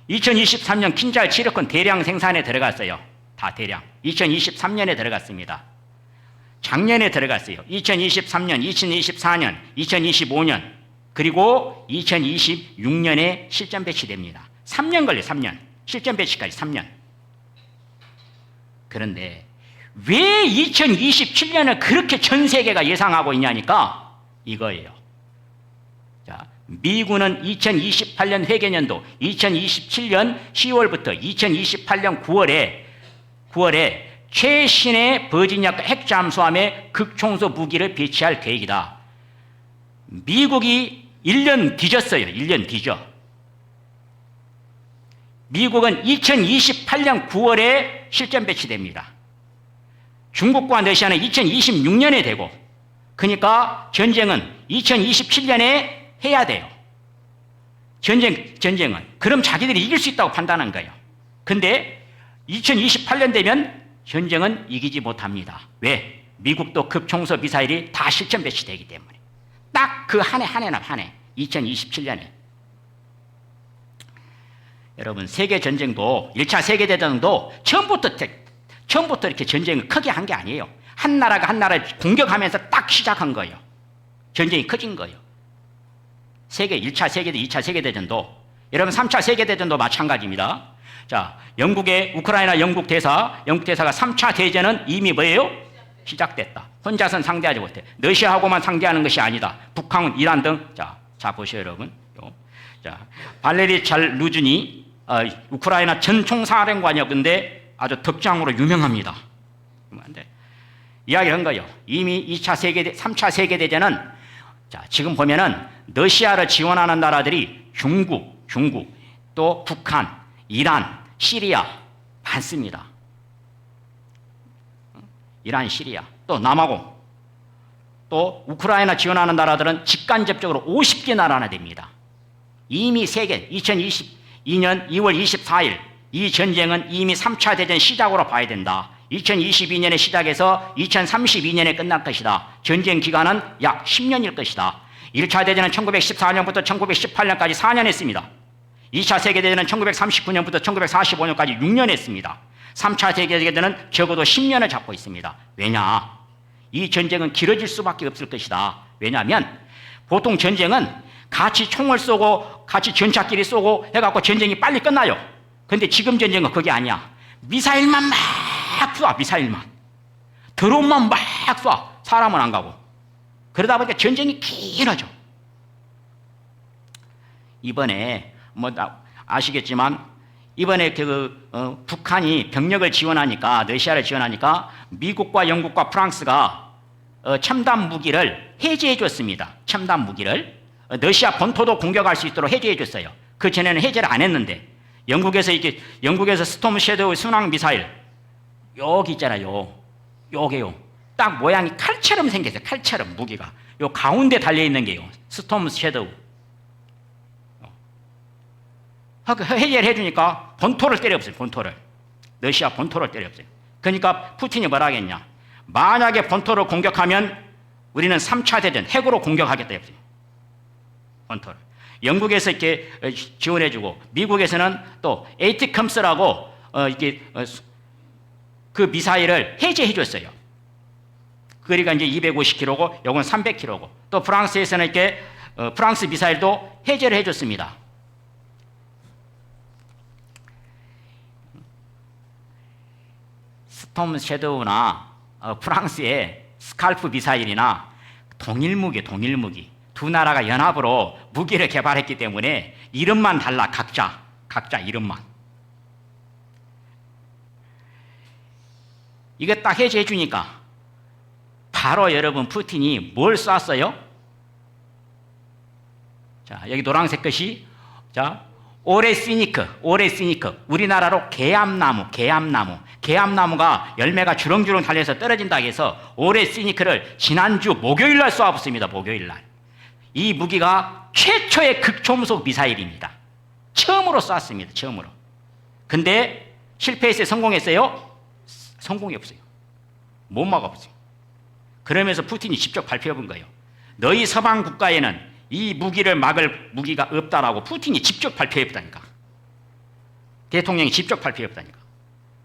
2023년 킨잘 치르콘 대량 생산에 들어갔어요. 다 대량. 2023년에 들어갔습니다. 작년에 들어갔어요. 2023년, 2024년, 2025년, 그리고 2026년에 실전 배치됩니다. 3년 걸려요. 3년. 실전 배치까지 3년. 그런데 왜 2027년을 그렇게 전 세계가 예상하고 있냐니까 이거예요. 자, 미군은 2028년 회계년도 2027년 10월부터 2028년 9월에 최신의 버지니아급 핵잠수함에 극초음속 무기를 배치할 계획이다. 미국이 1년 뒤졌어요. 1년 뒤져. 미국은 2028년 9월에 실전 배치됩니다. 중국과 러시아는 2026년에 되고, 그러니까 전쟁은 2027년에 해야 돼요. 전쟁은. 그럼 자기들이 이길 수 있다고 판단한 거예요. 근데 2028년 되면 전쟁은 이기지 못합니다. 왜? 미국도 급총소 미사일이 다 실전 배치되기 때문에. 딱 그 한 해. 2027년에. 여러분, 세계전쟁도 1차 세계대전도 처음부터 이렇게 전쟁을 크게 한 게 아니에요. 한 나라가 한 나라를 공격하면서 딱 시작한 거예요. 전쟁이 커진 거예요. 1차 세계대전, 2차 세계대전도, 여러분 3차 세계대전도 마찬가지입니다. 자, 우크라이나 영국 대사가 3차 대전은 이미 뭐예요? 시작됐다. 혼자서는 상대하지 못해. 러시아하고만 상대하는 것이 아니다. 북한, 이란 등. 자 보세요, 여러분. 자, 발레리 잘루즈니 우크라이나 전 총사령관이었는데 아주 덕장으로 유명합니다. 이야기를 한 거예요. 이미 3차 세계대전은 자, 지금 보면은 러시아를 지원하는 나라들이 중국, 또 북한, 이란, 시리아 많습니다. 이란, 시리아, 또 남아공, 또 우크라이나 지원하는 나라들은 직간접적으로 50개 나라나 됩니다. 이미 세계 2022년 2월 24일 이 전쟁은 이미 3차 대전 시작으로 봐야 된다. 2022년에 시작해서 2032년에 끝날 것이다. 전쟁 기간은 약 10년일 것이다. 1차 대전은 1914년부터 1918년까지 4년 했습니다. 2차 세계대전은 1939년부터 1945년까지 6년 했습니다. 3차 세계대전은 적어도 10년을 잡고 있습니다. 왜냐? 이 전쟁은 길어질 수밖에 없을 것이다. 왜냐하면 보통 전쟁은 같이 총을 쏘고 같이 전차끼리 쏘고 해갖고 전쟁이 빨리 끝나요. 근데 지금 전쟁은 그게 아니야. 미사일만 막 쏴. 미사일만. 드론만 막 쏴. 사람은 안 가고. 그러다 보니까 전쟁이 길어져. 이번에 아시겠지만 이번에 북한이 병력을 지원하니까, 러시아를 지원하니까 미국과 영국과 프랑스가 첨단 무기를 해제해 줬습니다. 첨단 무기를 러시아 본토도 공격할 수 있도록 해제해 줬어요. 그 전에는 해제를 안 했는데 영국에서 스톰 섀도우 순항 미사일 여기 있잖아요. 요게요. 딱 모양이 칼처럼 생겼어요. 칼처럼 무기가 요 가운데 달려 있는 게요. 스톰 섀도우. 해제를 해주니까 본토를 때려없어요. 본토를. 러시아 본토를 때려없어요. 그러니까 푸틴이 뭐라 하겠냐. 만약에 본토를 공격하면 우리는 3차 대전 핵으로 공격하겠다 했어요. 본토를. 영국에서 이렇게 지원해주고 미국에서는 또 에이티컴스라고 그 미사일을 해제해줬어요. 거리가 이제 250km고 요건 300km고 또 프랑스에서는 이렇게 프랑스 미사일도 해제를 해줬습니다. 스톰 섀도우나 프랑스의 스칼프 미사일이나 동일무기 두 나라가 연합으로 무기를 개발했기 때문에 이름만 달라. 각자 이름만. 이거 딱 해제해 주니까 바로 여러분 푸틴이 뭘 쐈어요? 자, 여기 노란색 것이 자 오레시니크 우리나라로 개암나무가 열매가 주렁주렁 달려서 떨어진다 해서 오레시니크를 지난주 목요일날 쏘아붙습니다. 목요일날. 이 무기가 최초의 극초음속 미사일입니다. 처음으로 쐈습니다. 처음으로. 근데 실패했어요? 성공했어요? 성공이 없어요. 못 막아봤어요. 그러면서 푸틴이 직접 발표해 본 거예요. 너희 서방 국가에는 이 무기를 막을 무기가 없다라고 푸틴이 직접 발표해 보다니까. 대통령이 직접 발표해 보다니까.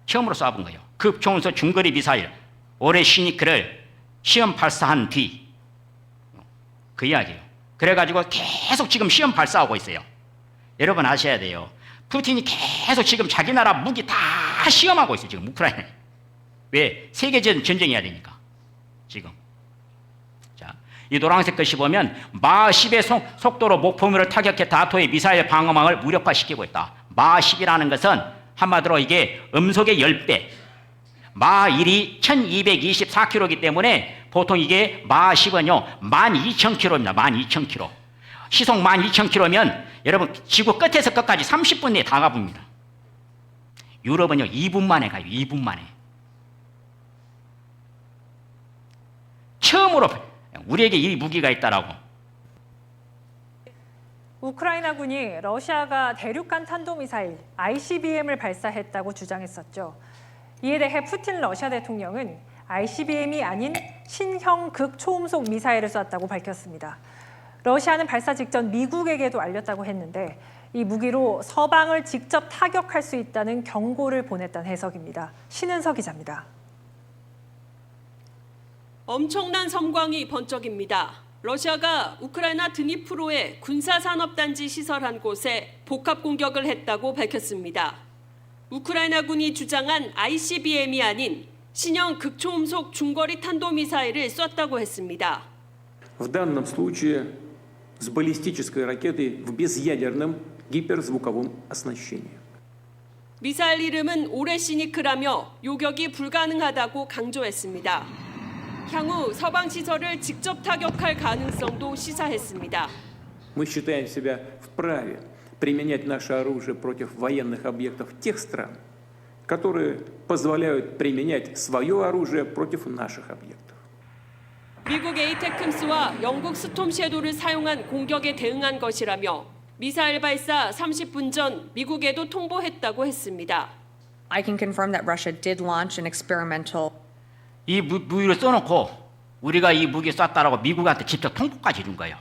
처음으로 쏴본 거예요. 극초음속 중거리 미사일 오레시니크를 시험 발사한 뒤 그 이야기예요. 그래가지고 계속 지금 시험 발사하고 있어요. 여러분 아셔야 돼요. 푸틴이 계속 지금 자기 나라 무기 다 시험하고 있어요. 지금 우크라이나에. 왜? 세계전 전쟁해야 되니까. 지금. 자, 이 노란색 것이 보면 마 10의 속도로 목표물을 타격해 나토의 미사일 방어망을 무력화시키고 있다. 마 10이라는 것은 한마디로 이게 음속의 10배. 마 1이 1224km이기 때문에 보통 이게 마 10은요 12,000km입니다. 12,000km. 시속 12,000km면 여러분 지구 끝에서 끝까지 30분 내에 다 가봅니다. 유럽은요 2분 만에 가요. 2분 만에. 처음으로 우리에게 이 무기가 있다라고. 우크라이나군이 러시아가 대륙간 탄도미사일 ICBM을 발사했다고 주장했었죠. 이에 대해 푸틴 러시아 대통령은 ICBM이 아닌 신형 극초음속 미사일을 쐈다고 밝혔습니다. 러시아는 발사 직전 미국에게도 알렸다고 했는데 이 무기로 서방을 직접 타격할 수 있다는 경고를 보냈다는 해석입니다. 신은서 기자입니다. 엄청난 섬광이 번쩍입니다. 러시아가 우크라이나 드니프로의 군사산업단지 시설한 곳에 복합 공격을 했다고 밝혔습니다. 우크라이나군이 주장한 ICBM이 아닌 신형 극초음속 중거리 탄도미사일을 쐈다고 했습니다. В данном случае с баллистической ракетой в безъядерном гиперзвуковом оснащении. 미사일 이름은 오레시니크라며 요격이 불가능하다고 강조했습니다. 향후 서방 시설을 직접 타격할 가능성도 시사했습니다. Мы считаем себя вправе применять наше оружие против военных объектов тех стран, которые позволяют применять свое оружие против наших объектов. 미국 에이테크스와 영국 스톰 섀도우를 사용한 공격에 대응한 것이라며 미사일 발사 30분 전 미국에도 통보했다고 했습니다. I can confirm that Russia did launch an experimental. 이 무기를 써놓고 우리가 이 무기 쐈다라고 미국한테 직접 통보까지 해준 거예요.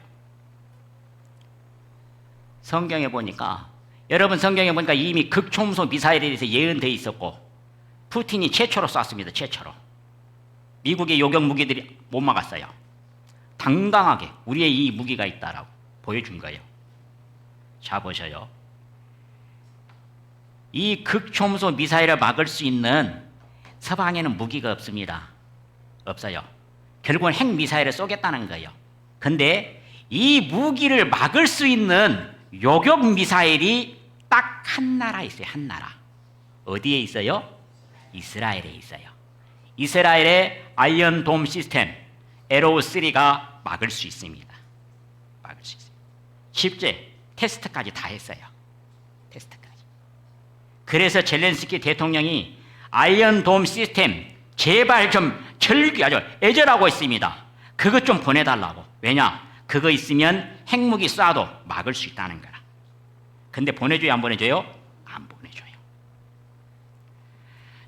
성경에 보니까 여러분 성경에 보니까 이미 극초음속 미사일에 대해서 예언돼 있었고 푸틴이 최초로 쐈습니다. 최초로. 미국의 요격 무기들이 못 막았어요. 당당하게 우리의 이 무기가 있다라고 보여준 거예요. 자 보셔요. 이 극초음속 미사일을 막을 수 있는 서방에는 무기가 없습니다. 없어요. 결국은 핵미사일을 쏘겠다는 거예요. 근데 이 무기를 막을 수 있는 요격 미사일이 딱 한 나라 있어요. 한 나라. 어디에 있어요? 이스라엘에 있어요. 이스라엘의 아이언 돔 시스템 LO3가 막을 수 있습니다. 막을 수 있어요. 실제 테스트까지 다 했어요. 테스트까지. 그래서 젤렌스키 대통령이 아이언 돔 시스템 제발 좀 아주 애절하고 있습니다. 그것 좀 보내달라고. 왜냐? 그거 있으면 핵무기 쏴도 막을 수 있다는 거라. 근데 보내줘요, 안 보내줘요? 안 보내줘요.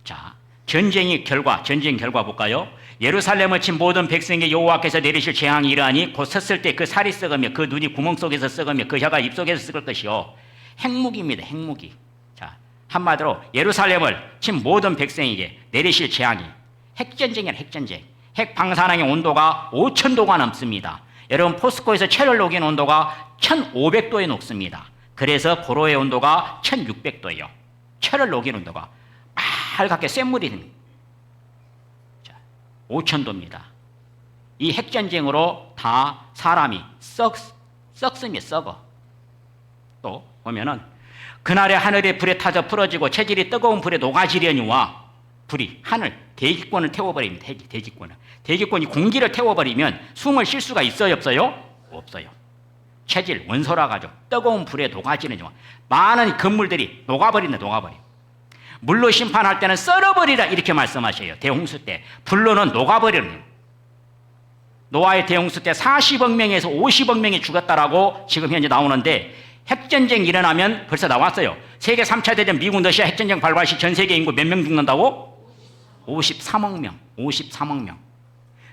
자, 전쟁 결과 볼까요? 예루살렘을 친 모든 백성에게 여호와께서 내리실 재앙이 이러하니 곧 섰을 때 그 살이 썩으며 그 눈이 구멍 속에서 썩으며 그 혀가 입 속에서 썩을 것이요. 핵무기입니다. 핵무기. 자, 한마디로 예루살렘을 친 모든 백성에게 내리실 재앙이 핵전쟁이야. 핵전쟁. 핵 방사능의 온도가 5,000도가 넘습니다. 여러분 포스코에서 철을 녹인 온도가 1,500도에 녹습니다. 그래서 고로의 온도가 1,600도예요. 철을 녹인 온도가 빨갛게 쇳물이 됩니다. 5,000도입니다. 이 핵전쟁으로 다 사람이 썩습니다. 썩어. 또 보면은 그날에 하늘에 불에 타져 풀어지고 체질이 뜨거운 불에 녹아지려니와 불이 하늘 대기권을 태워버립니다. 대기권이 공기를 태워버리면 숨을 쉴 수가 있어요? 없어요? 없어요. 체질 원소라 가지고 뜨거운 불에 녹아지려니와 많은 건물들이 녹아버린다. 물로 심판할 때는 썰어버리라 이렇게 말씀하셔요. 대홍수 때. 불로는 녹아버리는. 노아의 대홍수 때 40억 명에서 50억 명이 죽었다라고 지금 현재 나오는데 핵전쟁 일어나면 벌써 나왔어요. 세계 3차 대전 미국 러시아 핵전쟁 발발 시 전 세계 인구 몇 명 죽는다고? 53억 명.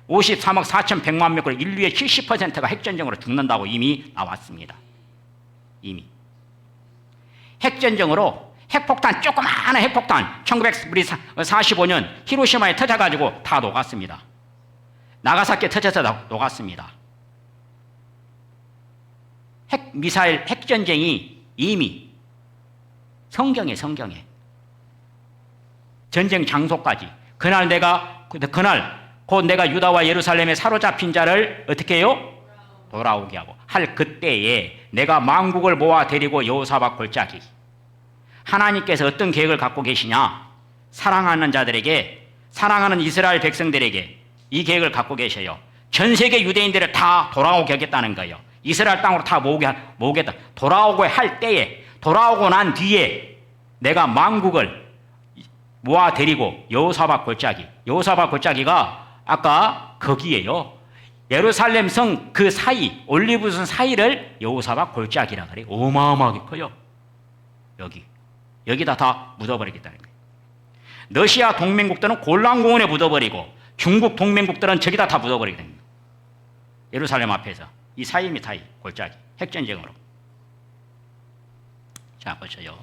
53억 4,100만 명. 인류의 70%가 핵전쟁으로 죽는다고 이미 나왔습니다. 이미. 핵전쟁으로 핵폭탄, 조그마한 핵폭탄 1945년 히로시마에 터져가지고 다 녹았습니다. 나가사키에 터져서 녹았습니다. 핵미사일, 핵전쟁이 이미 성경에 전쟁 장소까지 그날 곧 내가 유다와 예루살렘에 사로잡힌 자를 어떻게 해요? 돌아오게 하고 할 그때에 내가 만국을 모아 데리고 여호사밧 골짜기 하나님께서 어떤 계획을 갖고 계시냐? 사랑하는 자들에게, 사랑하는 이스라엘 백성들에게 이 계획을 갖고 계셔요. 전 세계 유대인들을 다 돌아오게 하겠다는 거예요. 이스라엘 땅으로 다 모으겠다. 돌아오고 할 때에, 돌아오고 난 뒤에 내가 만국을 모아 데리고 여호사밧 골짜기가 아까 거기에요. 예루살렘 성 그 사이, 올리브산 사이를 여호사밧 골짜기라 그래요. 어마어마하게 커요. 여기다 다 묻어버리겠다는 거예요. 러시아 동맹국들은 골란공원에 묻어버리고 중국 동맹국들은 저기다 다 묻어버리게 됩니다. 예루살렘 앞에서 이 사이입니다. 사이 골짜기 핵전쟁으로. 자 보셔요.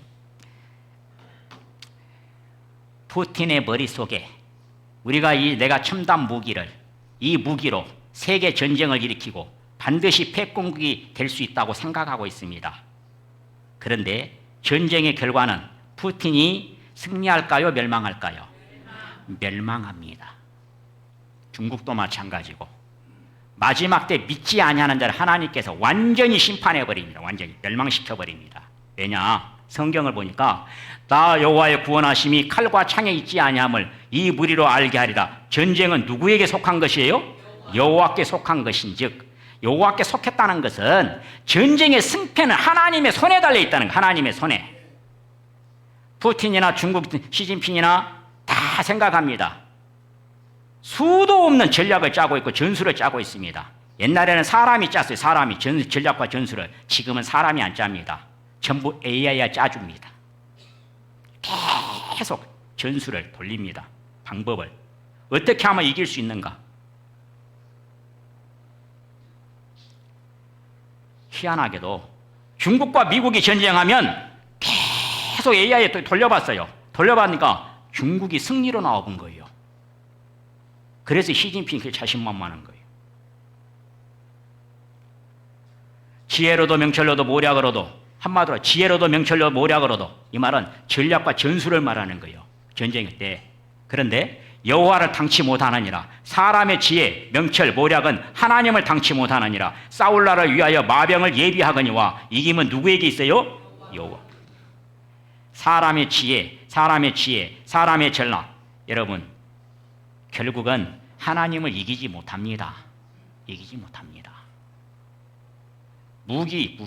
푸틴의 머릿속에 우리가 내가 첨단 무기를 이 무기로 세계 전쟁을 일으키고 반드시 패권국이 될 수 있다고 생각하고 있습니다. 그런데 전쟁의 결과는 푸틴이 승리할까요? 멸망할까요? 멸망합니다. 중국도 마찬가지고 마지막 때 믿지 아니하는 자를 하나님께서 완전히 심판해버립니다. 완전히 멸망시켜버립니다. 왜냐? 성경을 보니까 나 여호와의 구원하심이 칼과 창에 있지 아니함을 이 무리로 알게 하리라. 전쟁은 누구에게 속한 것이에요? 여호와께 속한 것인즉 여호와께 속했다는 것은 전쟁의 승패는 하나님의 손에 달려 있다는 거예요. 하나님의 손에. 푸틴이나 중국 시진핑이나 다 생각합니다. 수도 없는 전략을 짜고 있고 전술을 짜고 있습니다. 옛날에는 사람이 짰어요. 사람이 전략과 전술을. 지금은 사람이 안 짭니다. 전부 AI가 짜줍니다. 계속 전술을 돌립니다. 방법을. 어떻게 하면 이길 수 있는가? 희한하게도 중국과 미국이 전쟁하면 계속 AI에 돌려봤어요. 돌려봤으니까 중국이 승리로 나와본 거예요. 그래서 시진핑이 그렇게 자신만만한 거예요. 지혜로도 명철로도 모략으로도, 한마디로 지혜로도 명철로도 모략으로도, 이 말은 전략과 전술을 말하는 거예요. 전쟁일 때. 그런데 여호와를 당치 못하느니라. 사람의 지혜, 명철, 모략은 하나님을 당치 못하느니라. 싸울 나를 위하여 마병을 예비하거니와 이김은 누구에게 있어요? 여호와. 사람의 지혜, 사람의 전략. 여러분, 결국은 하나님을 이기지 못합니다. 이기지 못합니다. 무기.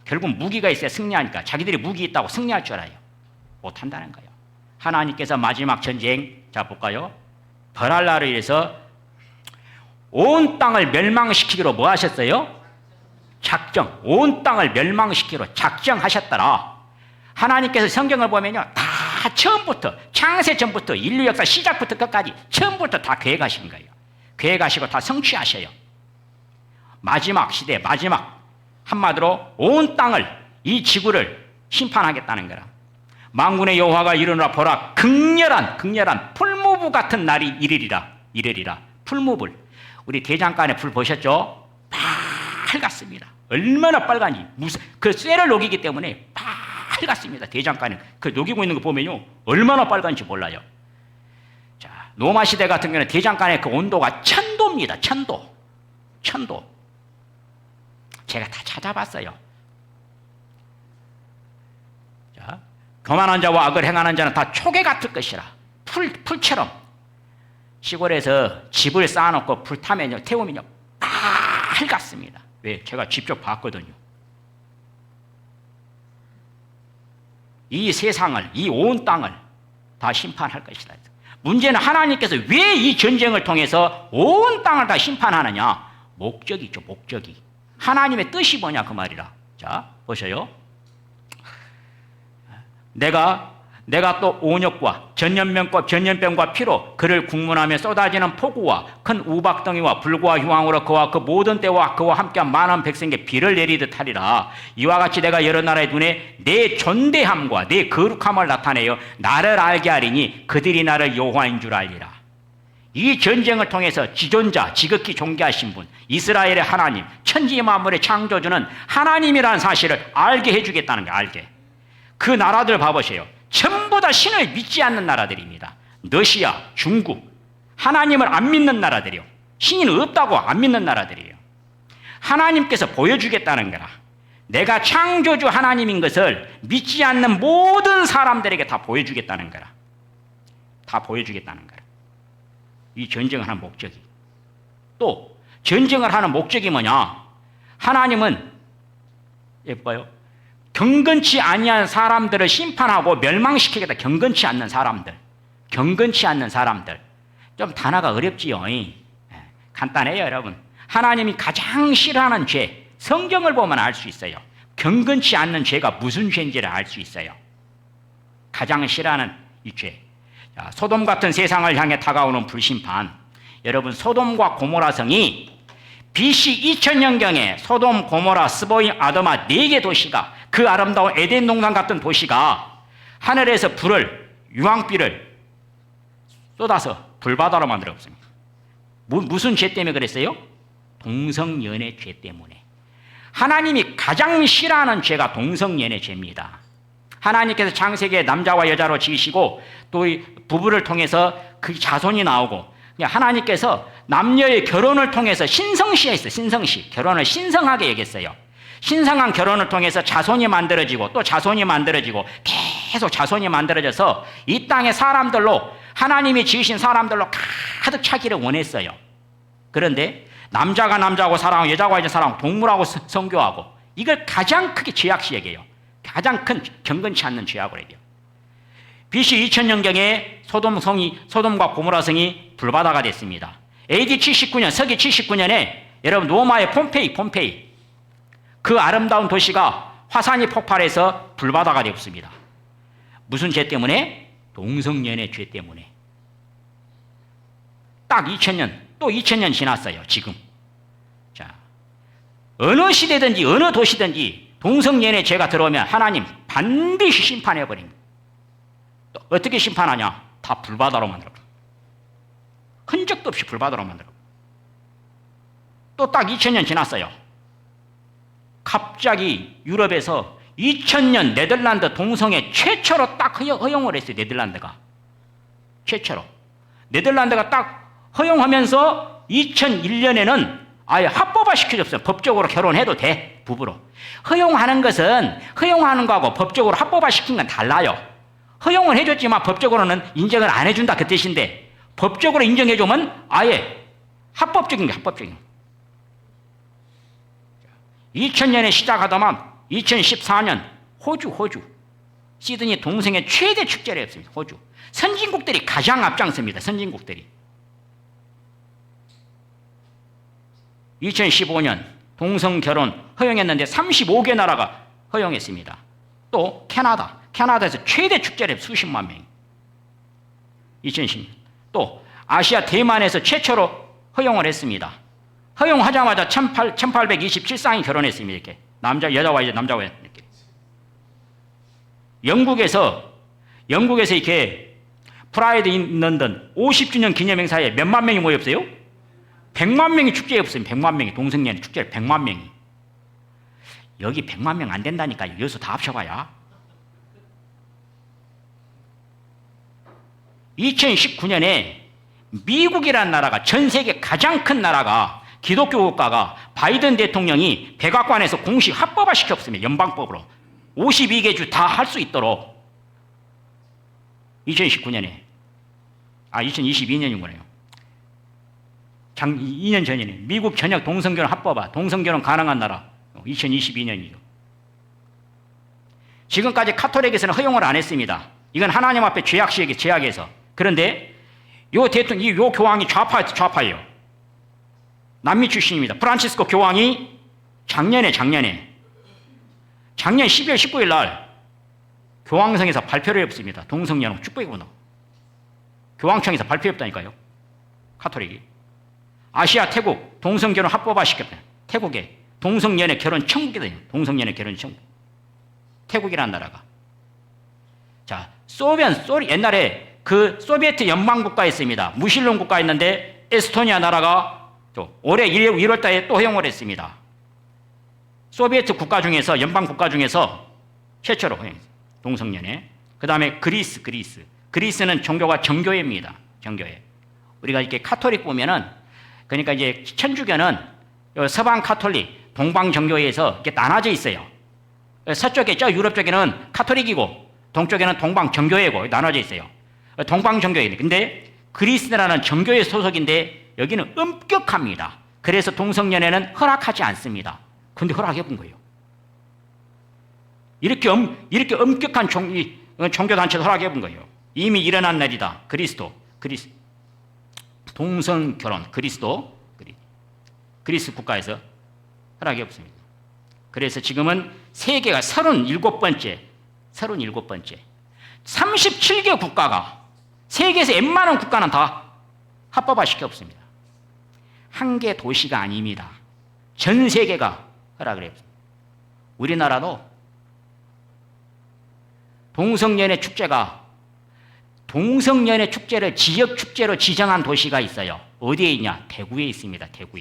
결국 무기가 있어야 승리하니까 자기들이 무기 있다고 승리할 줄 알아요. 못한다는 거예요. 하나님께서 마지막 전쟁, 자 볼까요? 벌할 날을 위해서 온 땅을 멸망시키기로 뭐 하셨어요? 작정. 온 땅을 멸망시키기로 작정하셨더라. 하나님께서 성경을 보면요, 다 처음부터, 창세 전부터, 인류 역사 시작부터 끝까지 처음부터 다 계획하신 거예요. 계획하시고 다 성취하셔요. 마지막 시대, 마지막 한마디로 온 땅을, 이 지구를 심판하겠다는 거라. 만군의 여호와가 이르노라. 보라, 극렬한 풀무불 같은 날이 이르리라. 풀무불. 우리 대장간에 불 보셨죠? 빨갛습니다. 얼마나 빨간지. 그 쇠를 녹이기 때문에 빨갛습니다. 대장간에 그 녹이고 있는 거 보면요, 얼마나 빨간지 몰라요. 자, 로마 시대 같은 경우는 대장간의 그 온도가 1000도입니다. 1000도. 제가 다 찾아봤어요. 자, 교만한 자와 악을 행하는 자는 다 초계 같을 것이라. 풀처럼. 시골에서 집을 쌓아놓고 불 타면요, 태우면요, 빨갛습니다. 왜? 제가 직접 봤거든요. 이 세상을, 이 온 땅을 다 심판할 것이다. 문제는 하나님께서 왜 이 전쟁을 통해서 온 땅을 다 심판하느냐? 목적이 있죠, 목적이. 하나님의 뜻이 뭐냐, 그 말이라. 자, 보셔요. 내가 또 온역과 전염병과 피로 그를 국문하며 쏟아지는 폭우와 큰 우박덩이와 불과 흉왕으로 그와 그 모든 때와 그와 함께한 많은 백성에게 비를 내리듯 하리라. 이와 같이 내가 여러 나라의 눈에 내 존대함과 내 거룩함을 나타내어 나를 알게 하리니 그들이 나를 여호와인 줄 알리라. 이 전쟁을 통해서 지존자, 지극히 존귀하신 분, 이스라엘의 하나님, 천지 만물의 창조주는 하나님이라는 사실을 알게 해주겠다는 거예요. 알게. 그 나라들 봐보세요. 전부 다 신을 믿지 않는 나라들입니다. 러시아, 중국, 하나님을 안 믿는 나라들이요. 신이 없다고 안 믿는 나라들이에요. 하나님께서 보여주겠다는 거라. 내가 창조주 하나님인 것을 믿지 않는 모든 사람들에게 다 보여주겠다는 거라. 다 보여주겠다는 거라. 이 전쟁을 하는 목적이. 또 전쟁을 하는 목적이 뭐냐? 하나님은 예뻐요. 경건치 아니한 사람들을 심판하고 멸망시키겠다. 경건치 않는 사람들. 좀 단어가 어렵지요. 간단해요, 여러분. 하나님이 가장 싫어하는 죄, 성경을 보면 알 수 있어요. 경건치 않는 죄가 무슨 죄인지를 알 수 있어요. 가장 싫어하는 이 죄. 자, 소돔 같은 세상을 향해 다가오는 불심판. 여러분, 소돔과 고모라 성이 BC 2000년경에 소돔, 고모라, 스보임, 아도마 4개 도시가, 그 아름다운 에덴 동산 같은 도시가 하늘에서 유황비를 쏟아서 불바다로 만들었습니다. 무슨 죄 때문에 그랬어요? 동성연애 죄 때문에. 하나님이 가장 싫어하는 죄가 동성연애 죄입니다. 하나님께서 창세기에 남자와 여자로 지으시고 또 이 부부를 통해서 그 자손이 나오고, 하나님께서 남녀의 결혼을 통해서 신성시에 있어요. 신성시. 결혼을 신성하게 여겼어요. 신성한 결혼을 통해서 자손이 만들어지고 또 자손이 만들어지고 계속 자손이 만들어져서 이 땅의 사람들로, 하나님이 지으신 사람들로 가득 차기를 원했어요. 그런데 남자가 남자하고 사랑하고 여자가 여자 사랑하고 동물하고 성교하고, 이걸 가장 크게 죄악시 여겨요. 가장 큰 경건치 않는 죄악으로 여겨요. BC 2000년경에 소돔과 고모라 성이 불바다가 됐습니다. AD 79년, 서기 79년에 여러분 로마의 폼페이 그 아름다운 도시가 화산이 폭발해서 불바다가 되었습니다. 무슨 죄 때문에? 동성연애 죄 때문에. 딱 2000년, 또 2000년 지났어요. 지금. 자, 어느 시대든지 어느 도시든지 동성연애 죄가 들어오면 하나님 반드시 심판해버립니다. 또 어떻게 심판하냐? 다 불바다로 만들어. 흔적도 없이 불바다로 만들어. 또 딱 2000년 지났어요. 갑자기 유럽에서 2000년 네덜란드 동성애 최초로 딱 허용을 했어요. 네덜란드가. 최초로. 네덜란드가 딱 허용하면서 2001년에는 아예 합법화 시켜줬어요. 법적으로 결혼해도 돼. 부부로. 허용하는 것은 허용하는 거하고 법적으로 합법화 시킨 건 달라요. 허용을 해줬지만 법적으로는 인정을 안 해준다 그 뜻인데 법적으로 인정해주면 아예 합법적인 게 합법적인 거. 2000년에 시작하다만 2014년 호주 시드니 동성애 최대 축제를 했습니다. 호주. 선진국들이 가장 앞장섭니다. 선진국들이. 2015년 동성결혼 허용했는데 35개 나라가 허용했습니다. 또 캐나다에서 최대 축제를 했어요. 수십만 명. 2010년. 또 아시아 대만에서 최초로 허용을 했습니다. 허용하자마자 1827쌍이 결혼했습니다. 이렇게 여자와 이렇게. 영국에서 이렇게 프라이드 인 런던 50주년 기념행사에 몇만 명이 모였어요? 100만 명이 축제였습니다. 100만 명이 동성연 축제를 100만 명이. 여기 100만 명 안 된다니까요. 여기서 다 합쳐봐야. 2019년에 미국이라는 나라가 전 세계 가장 큰 나라가 기독교 국가가 바이든 대통령이 백악관에서 공식 합법화 시켰습니다. 연방법으로. 52개 주 다 할 수 있도록. 2019년에. 2022년이구나요. 2년 전이네. 미국 전역 동성결혼 합법화, 동성결혼 가능한 나라. 2022년이죠. 지금까지 카톨릭에서는 허용을 안 했습니다. 이건 하나님 앞에 죄악해서. 그런데 요 교황이 좌파예요. 남미 출신입니다. 프란치스코 교황이 작년 12월 19일 날 교황성에서 발표를 했습니다. 동성연합 축복이구나. 교황청에서 발표했다니까요. 카톨릭이. 아시아 태국 동성결혼 합법화 시켰다. 태국에 동성연애 결혼 천국이거든요. 동성연애 결혼 천국. 태국이라는 나라가. 자, 옛날에 그 소비에트 연방 국가였습니다. 무신론 국가였는데 에스토니아 나라가 또 올해 1월 달에 또 허용을 했습니다. 소비에트 국가 중에서 연방 국가 중에서 최초로 허용했어요. 동성연애. 그다음에 그리스는 종교가 정교회입니다. 정교회. 우리가 이렇게 카톨릭 보면은 그러니까 이제 천주교는 서방 카톨릭, 동방 정교회에서 이렇게 나눠져 있어요. 서쪽에 유럽 쪽에는 카톨릭이고 동쪽에는 동방 정교회고 나눠져 있어요. 동방 정교회. 근데 그리스라는 정교회 소속인데 여기는 엄격합니다. 그래서 동성연애는 허락하지 않습니다. 근데 허락해 본 거예요. 이렇게 엄격한 종교단체도 허락해 본 거예요. 이미 일어난 날이다. 동성결혼, 그리스 국가에서 허락이 없습니다. 그래서 지금은 세계가 37번째, 37개 국가가, 세계에서 웬만한 국가는 다 합법화 시켜 없습니다. 한 개 도시가 아닙니다. 전 세계가 허락을 했습니다. 우리나라도 동성연애 축제를 지역 축제로 지정한 도시가 있어요. 어디에 있냐? 대구에 있습니다. 대구.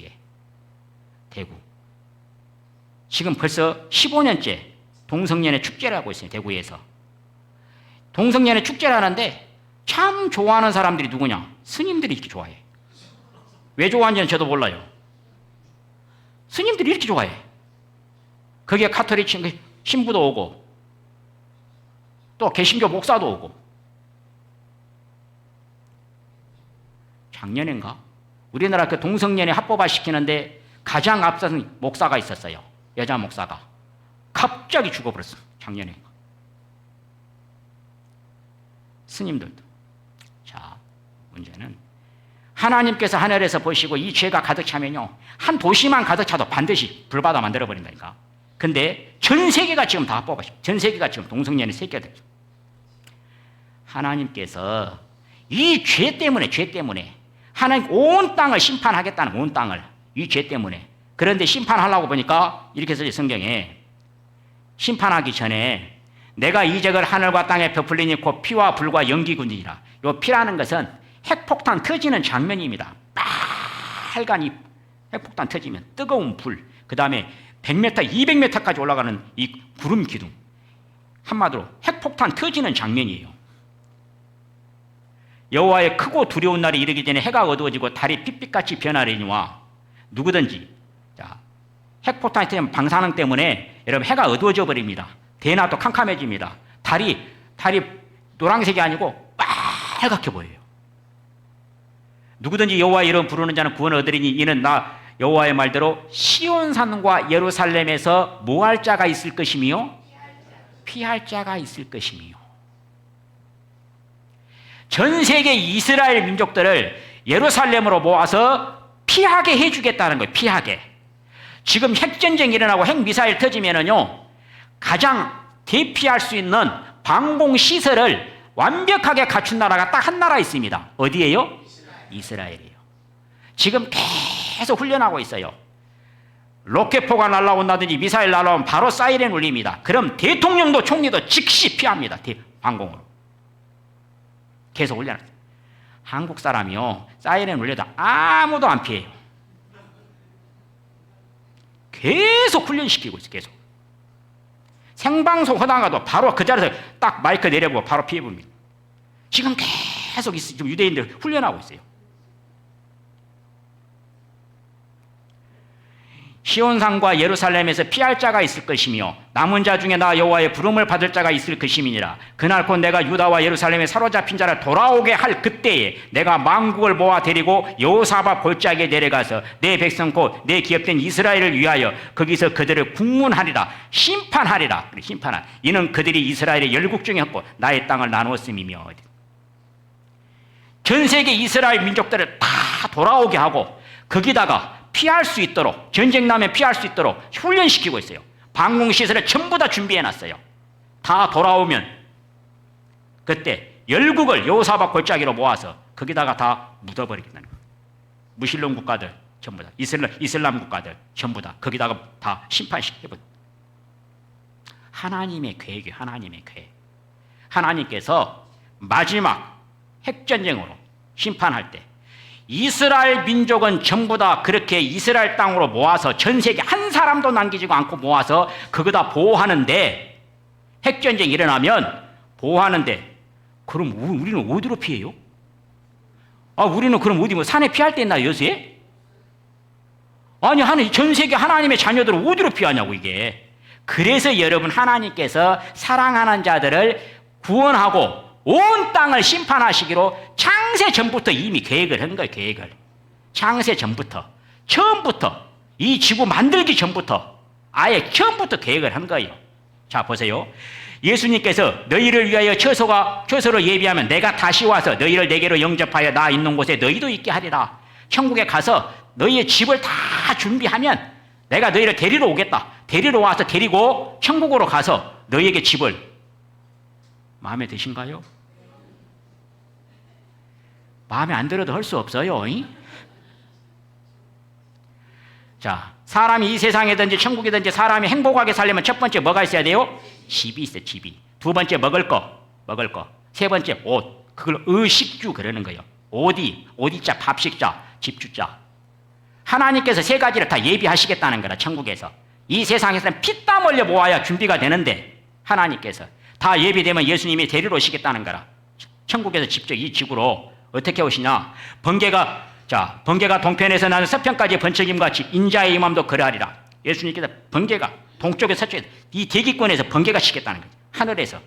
지금 벌써 15년째 동성연애 축제를 하고 있어요. 대구에서. 동성연애 축제를 하는데 참 좋아하는 사람들이 누구냐? 스님들이 이렇게 좋아해. 왜 좋아하는지는 저도 몰라요. 스님들이 이렇게 좋아해. 거기에 카톨릭 신부도 오고 또 개신교 목사도 오고. 작년인가? 우리나라 그 동성연애 합법화 시키는데 가장 앞선 목사가 있었어요. 여자 목사가. 갑자기 죽어버렸어. 작년에. 스님들도. 자, 문제는 하나님께서 하늘에서 보시고 이 죄가 가득 차면요. 한 도시만 가득 차도 반드시 불바다 만들어버린다니까. 근데 전 세계가 지금 다 합법화 시켜. 전 세계가 지금 동성연애 새끼가 됐어. 하나님께서 이 죄 때문에 하나님 온 땅을 심판하겠다는 온 땅을 이 죄 때문에. 그런데 심판하려고 보니까 이렇게 써져 성경에 심판하기 전에 내가 이적을 하늘과 땅에 베풀리니 곧 피와 불과 연기군이라. 이 피라는 것은 핵폭탄 터지는 장면입니다. 빨간 이 핵폭탄 터지면 뜨거운 불, 그 다음에 100m, 200m까지 올라가는 이 구름 기둥. 한마디로 핵폭탄 터지는 장면이에요. 여호와의 크고 두려운 날이 이르기 전에 해가 어두워지고 달이 핏빛같이 변하려니와 누구든지 핵폭탄이 터지면 방사능 때문에 여러분 해가 어두워져 버립니다. 대낮도 캄캄해집니다. 달이 노란색이 아니고 빨갛게 보여요. 누구든지 여호와의 이름 부르는 자는 구원을 얻으리니 이는 나 여호와의 말대로 시온산과 예루살렘에서 뭐 할 자가 있을 것이며 피할 자가 있을 것이며. 전 세계 이스라엘 민족들을 예루살렘으로 모아서 피하게 해주겠다는 거예요. 피하게. 지금 핵전쟁이 일어나고 핵미사일 터지면은요, 가장 대피할 수 있는 방공시설을 완벽하게 갖춘 나라가 딱 한 나라 있습니다. 어디예요? 이스라엘이에요. 지금 계속 훈련하고 있어요. 로켓포가 날라온다든지 미사일 날라오면 바로 사이렌 울립니다. 그럼 대통령도 총리도 즉시 피합니다. 방공으로. 계속 훈련합니다. 한국 사람이요, 사이렌 울려도 아무도 안 피해요. 계속 훈련시키고 있어요. 계속. 생방송 하다가도 바로 그 자리에서 딱 마이크 내려보고 바로 피해봅니다. 지금 계속 지금 유대인들 훈련하고 있어요. 시온산과 예루살렘에서 피할 자가 있을 것이며 남은 자 중에 나 여호와의 부름을 받을 자가 있을 것임이니라. 그날 곧 내가 유다와 예루살렘에 사로잡힌 자를 돌아오게 할 그때에 내가 만국을 모아 데리고 여호사밧 골짜기에 내려가서 내 백성 곧 내 기업된 이스라엘을 위하여 거기서 그들을 국문하리라. 심판하리라. 심판하. 이는 그들이 이스라엘의 열국 중에 없고 나의 땅을 나누었음이며. 전 세계 이스라엘 민족들을 다 돌아오게 하고 거기다가 피할 수 있도록, 전쟁 나면 피할 수 있도록 훈련시키고 있어요. 방공시설을 전부 다 준비해놨어요. 다 돌아오면 그때 열국을 여호사밧 골짜기로 모아서 거기다가 다 묻어버리겠다는 거예요. 무신론 국가들 전부 다, 이슬람 국가들 전부 다 거기다가 다 심판시켜버려요. 하나님의 계획이에요. 하나님의 계획. 하나님께서 마지막 핵전쟁으로 심판할 때 이스라엘 민족은 전부 다 그렇게 이스라엘 땅으로 모아서 전 세계 한 사람도 남기지 않고 모아서 그거 다 보호하는데, 핵전쟁이 일어나면 보호하는데, 그럼 우리는 어디로 피해요? 우리는 그럼 어디 산에 피할 데 있나요, 요새? 아니, 전 세계 하나님의 자녀들은 어디로 피하냐고, 이게. 그래서 여러분, 하나님께서 사랑하는 자들을 구원하고 온 땅을 심판하시기로 창세 전부터 이미 계획을 한 거예요. 계획을. 창세 전부터, 처음부터, 이 지구 만들기 전부터 아예 처음부터 계획을 한 거예요. 자, 보세요. 예수님께서 너희를 위하여 처소를 예비하면 내가 다시 와서 너희를 내게로 영접하여 나 있는 곳에 너희도 있게 하리라. 천국에 가서 너희의 집을 다 준비하면 내가 너희를 데리러 오겠다. 데리러 와서 데리고 천국으로 가서 너희에게 집을. 마음에 드신가요? 마음에 안 들어도 할 수 없어요. 자, 사람이 이 세상이든지 천국이든지 사람이 행복하게 살려면 첫 번째 뭐가 있어야 돼요? 집이 있어요. 집이. 두 번째 먹을 거. 세 번째 옷. 그걸 의식주 그러는 거예요. 옷이자, 밥식자, 집주자. 하나님께서 세 가지를 다 예비하시겠다는 거라. 천국에서. 이 세상에서는 피땀 흘려 모아야 준비가 되는데 하나님께서 다 예비되면 예수님이 데리러 오시겠다는 거라. 천국에서 직접 이 지구로 어떻게 오시냐? 번개가 동편에서 나는 서편까지 번쩍임 같이 인자의 임함도 그러하리라. 예수님께서 번개가 동쪽에 서쪽에 이 대기권에서 번개가 치겠다는 거죠. 하늘에서.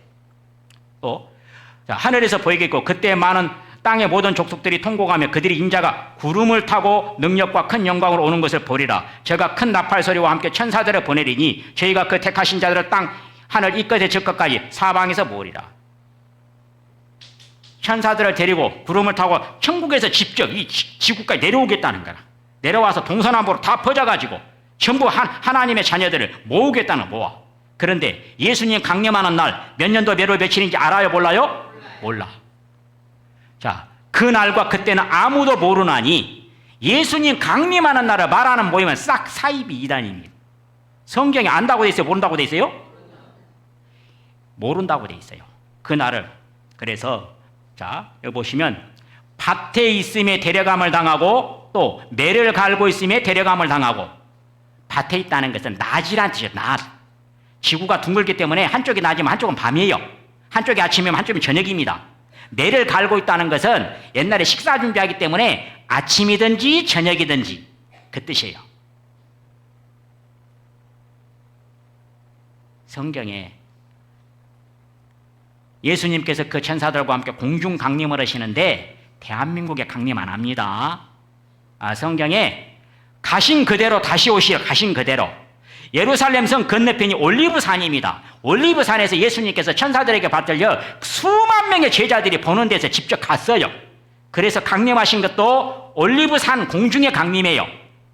하늘에서 보이겠고 그때 많은 땅의 모든 족속들이 통곡하며 그들이 인자가 구름을 타고 능력과 큰 영광으로 오는 것을 보리라. 저가 큰 나팔 소리와 함께 천사들을 보내리니 저희가 그 택하신 자들을 땅 하늘 이 끝에 저 끝까지 사방에서 모으리라. 천사들을 데리고 구름을 타고 천국에서 직접 이 지구까지 내려오겠다는 거라. 내려와서 동서남북으로 다 퍼져가지고 전부 하나님의 자녀들을 모으겠다는 모아. 그런데 예수님 강림하는 날 몇 년도 몇 월 며칠인지 알아요? 몰라요? 몰라. 자, 그 날과 그때는 아무도 모르나니 예수님 강림하는 날을 말하는 모임은 싹 사이비 이단입니다. 성경에 안다고 돼 있어요? 모른다고 돼 있어요? 모른다고 돼 있어요. 그 날을. 그래서 자, 여기 보시면 밭에 있음에 데려감을 당하고 또 매를 갈고 있음에 데려감을 당하고 밭에 있다는 것은 낮이란 뜻이에요. 낮. 지구가 둥글기 때문에 한쪽이 낮이면 한쪽은 밤이에요. 한쪽이 아침이면 한쪽이 저녁입니다. 매를 갈고 있다는 것은 옛날에 식사 준비하기 때문에 아침이든지 저녁이든지 그 뜻이에요. 성경에 예수님께서 그 천사들과 함께 공중 강림을 하시는데 대한민국에 강림 안 합니다. 성경에 가신 그대로 다시 오시어 가신 그대로 예루살렘 성 건너편이 올리브산입니다. 올리브산에서 예수님께서 천사들에게 받들려 수만 명의 제자들이 보는 데서 직접 갔어요. 그래서 강림하신 것도 올리브산 공중에 강림해요.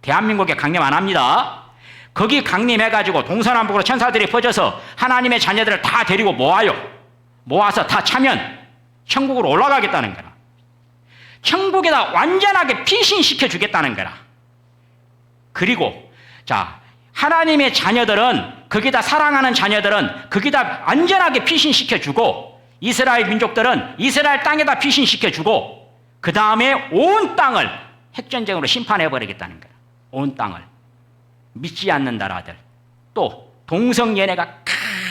대한민국에 강림 안 합니다. 거기 강림해가지고 동서남북으로 천사들이 퍼져서 하나님의 자녀들을 다 데리고 모아요. 모아서 다 차면 천국으로 올라가겠다는 거라. 천국에다 완전하게 피신시켜 주겠다는 거라. 그리고 자, 하나님의 자녀들은 거기다 사랑하는 자녀들은 거기다 완전하게 피신시켜 주고 이스라엘 민족들은 이스라엘 땅에다 피신시켜 주고 그 다음에 온 땅을 핵전쟁으로 심판해 버리겠다는 거야. 온 땅을 믿지 않는 나라들 또 동성연애가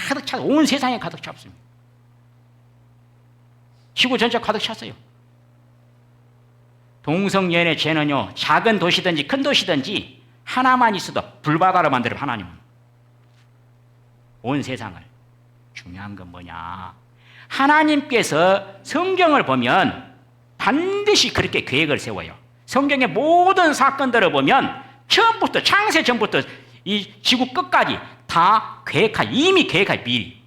가득 차 온 세상에 가득 찼습니다. 지구 전체 가득 찼어요. 동성연애 죄는요 작은 도시든지 큰 도시든지 하나만 있어도 불바다로 만들어 하나님은 온 세상을. 중요한 건 뭐냐, 하나님께서 성경을 보면 반드시 그렇게 계획을 세워요. 성경의 모든 사건들을 보면 처음부터 창세 전부터 이 지구 끝까지 다 이미 계획할 미리.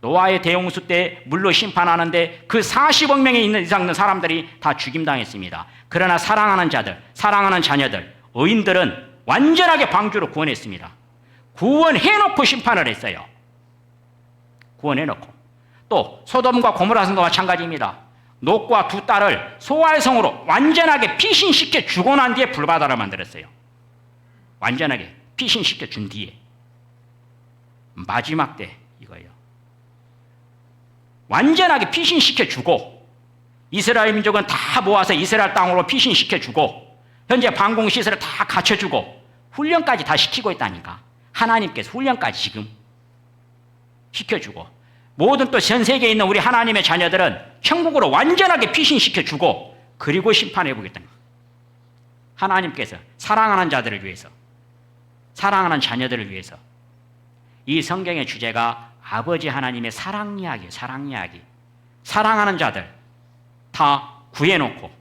노아의 대홍수 때 물로 심판하는데 그 40억 명에 있는 이상 사람들이 다 죽임당했습니다. 그러나 사랑하는 자들, 사랑하는 자녀들, 의인들은 완전하게 방주로 구원했습니다. 구원해놓고 심판을 했어요. 구원해놓고. 또 소돔과 고모라 성과 마찬가지입니다. 롯과 두 딸을 소활성으로 완전하게 피신시켜 주고 난 뒤에 불바다를 만들었어요. 완전하게 피신시켜 준 뒤에 마지막 때 이거예요. 완전하게 피신시켜 주고 이스라엘 민족은 다 모아서 이스라엘 땅으로 피신시켜 주고 현재 방공시설을 다 갖춰주고 훈련까지 다 시키고 있다니까. 하나님께서 훈련까지 지금 시켜주고 모든 또 전 세계에 있는 우리 하나님의 자녀들은 천국으로 완전하게 피신시켜주고 그리고 심판해보겠다는 거예요. 하나님께서 사랑하는 자들을 위해서, 사랑하는 자녀들을 위해서. 이 성경의 주제가 아버지 하나님의 사랑 이야기예요. 사랑 이야기. 사랑하는 자들 다 구해놓고.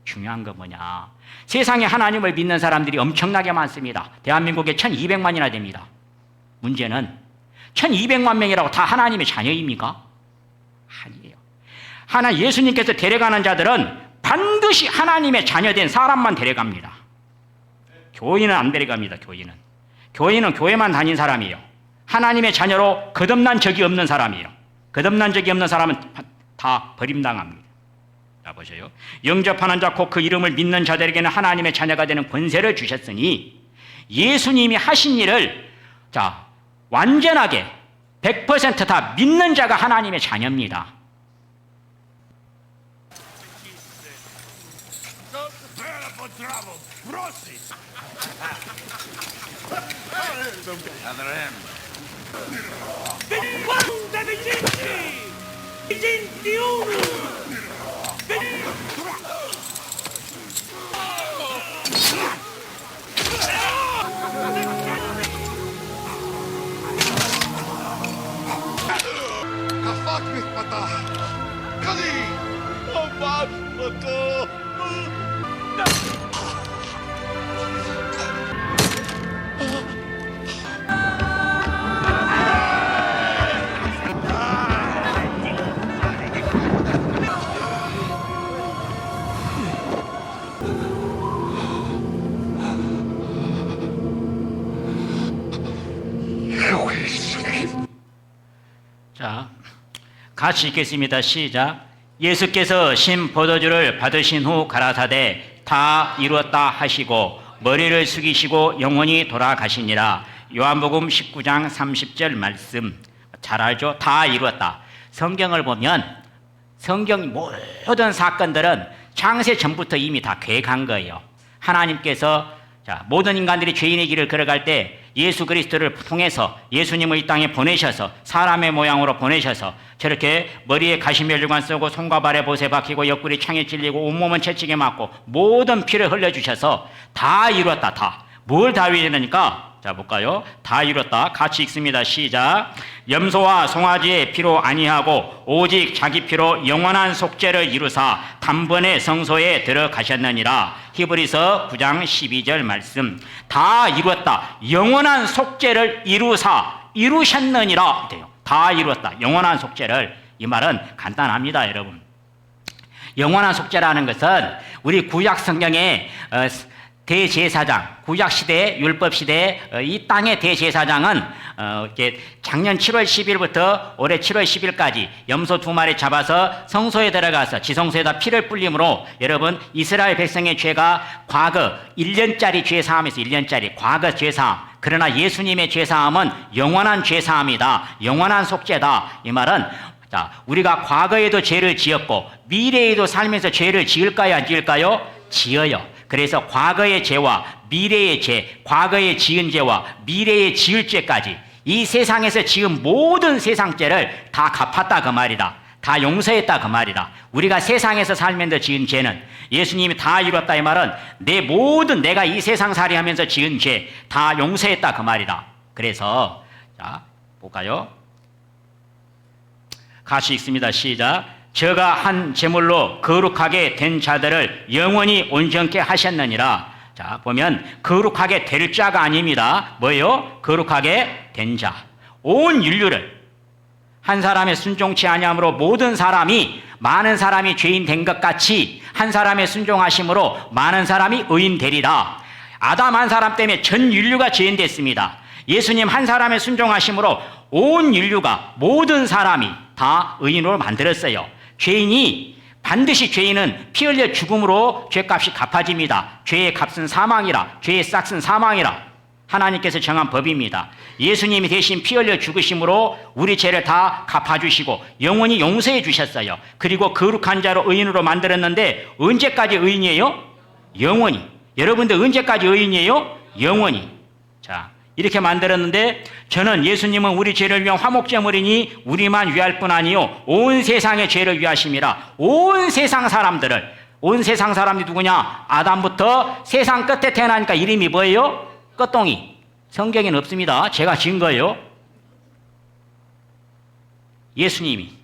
중요한 건 뭐냐, 세상에 하나님을 믿는 사람들이 엄청나게 많습니다. 대한민국에 1200만이나 됩니다. 문제는 1200만 명이라고 다 하나님의 자녀입니까? 아니에요. 예수님께서 데려가는 자들은 반드시 하나님의 자녀된 사람만 데려갑니다. 교인은 안 데려갑니다. 교인은 교회만 다닌 사람이에요. 하나님의 자녀로 거듭난 적이 없는 사람이에요. 거듭난 적이 없는 사람은 다 버림당합니다. 자, 보세요. 영접하는 자 곧 그 이름을 믿는 자들에게는 하나님의 자녀가 되는 권세를 주셨으니 예수님이 하신 일을 완전하게 100% 다 믿는 자가 하나님의 자녀입니다. 자, 같이 읽겠습니다. 시작. 예수께서 신 포도주를 받으신 후 가라사대 다 이루었다 하시고 머리를 숙이시고 영원히 돌아가시니라. 요한복음 19장 30절 말씀 잘 알죠? 다 이루었다. 성경을 보면 성경 모든 사건들은 창세 전부터 이미 다 계획한 거예요. 하나님께서 모든 인간들이 죄인의 길을 걸어갈 때 예수 그리스도를 통해서 예수님을 이 땅에 보내셔서 사람의 모양으로 보내셔서 저렇게 머리에 가시면류관 쓰고 손과 발에 못에 박히고 옆구리 창에 찔리고 온몸은 채찍에 맞고 모든 피를 흘려주셔서 다 이루었다. 다. 뭘 다 이루었느니까? 자, 볼까요? 다 이뤘다. 같이 읽습니다. 시작. 염소와 송아지의 피로 아니하고 오직 자기 피로 영원한 속죄를 이루사 단번에 성소에 들어가셨느니라. 히브리서 9장 12절 말씀. 다 이뤘다. 영원한 속죄를 이루셨느니라. 돼요. 다 이뤘다. 영원한 속죄를. 이 말은 간단합니다, 여러분. 영원한 속죄라는 것은 우리 구약 성경에 대제사장, 구약시대, 율법시대 이 땅의 대제사장은 작년 7월 10일부터 올해 7월 10일까지 염소 2마리 잡아서 성소에 들어가서 지성소에다 피를 뿌림으로 여러분 이스라엘 백성의 죄가 과거 1년짜리 죄사함에서 1년짜리 과거 죄사함, 그러나 예수님의 죄사함은 영원한 죄사함이다. 영원한 속죄다. 이 말은 우리가 과거에도 죄를 지었고 미래에도 살면서 죄를 지을까요? 안 지을까요? 지어요. 그래서 과거의 죄와 미래의 죄, 과거에 지은 죄와 미래에 지을 죄까지 이 세상에서 지은 모든 세상 죄를 다 갚았다 그 말이다. 다 용서했다 그 말이다. 우리가 세상에서 살면서 지은 죄는 예수님이 다 이뤘다 이 말은 내 모든 내가 이 세상 살이 하면서 지은 죄 다 용서했다 그 말이다. 그래서 자 볼까요? 같이 읽습니다. 시작. 저가 한 제물로 거룩하게 된 자들을 영원히 온전케 하셨느니라. 자, 보면 거룩하게 될 자가 아닙니다. 뭐예요? 거룩하게 된 자. 온 인류를 한 사람의 순종치 아니함으로 모든 사람이 많은 사람이 죄인 된 것 같이 한 사람의 순종하심으로 많은 사람이 의인 되리라. 아담 한 사람 때문에 전 인류가 죄인 됐습니다. 예수님 한 사람의 순종하심으로 온 인류가 모든 사람이 다 의인으로 만들었어요. 죄인이 반드시 죄인은 피 흘려 죽음으로 죄값이 갚아집니다. 죄의 값은 사망이라, 죄의 싹은 사망이라 하나님께서 정한 법입니다. 예수님이 대신 피 흘려 죽으심으로 우리 죄를 다 갚아주시고 영원히 용서해 주셨어요. 그리고 거룩한 자로 의인으로 만들었는데 언제까지 의인이에요? 영원히. 여러분들 언제까지 의인이에요? 영원히. 자, 이렇게 만들었는데 저는 예수님은 우리 죄를 위한 화목제물이니 우리만 위할 뿐 아니요 온 세상의 죄를 위하심이라. 온 세상 사람들이 누구냐? 아담부터 세상 끝에 태어나니까 이름이 뭐예요? 끝동이. 성경에는 없습니다. 제가 지은 거예요. 예수님이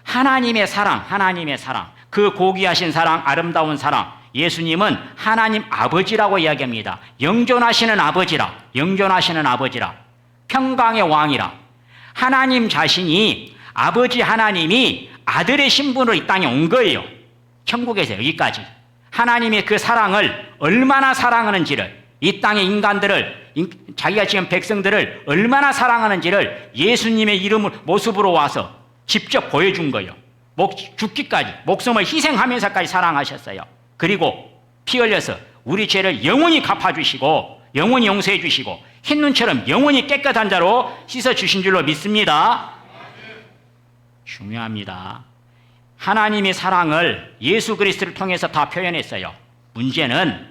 하나님의 사랑, 그 고귀하신 사랑, 아름다운 사랑. 예수님은 하나님 아버지라고 이야기합니다. 영존하시는 아버지라. 평강의 왕이라. 하나님 자신이 아버지 하나님이 아들의 신분으로 이 땅에 온 거예요. 천국에서 여기까지. 하나님의 그 사랑을 얼마나 사랑하는지를 이 땅의 인간들을 자기가 지은 백성들을 얼마나 사랑하는지를 예수님의 이름을 모습으로 와서 직접 보여준 거예요. 죽기까지 목숨을 희생하면서까지 사랑하셨어요. 그리고 피 흘려서 우리 죄를 영원히 갚아주시고 영원히 용서해 주시고 흰눈처럼 영원히 깨끗한 자로 씻어주신 줄로 믿습니다. 중요합니다. 하나님의 사랑을 예수 그리스도를 통해서 다 표현했어요. 문제는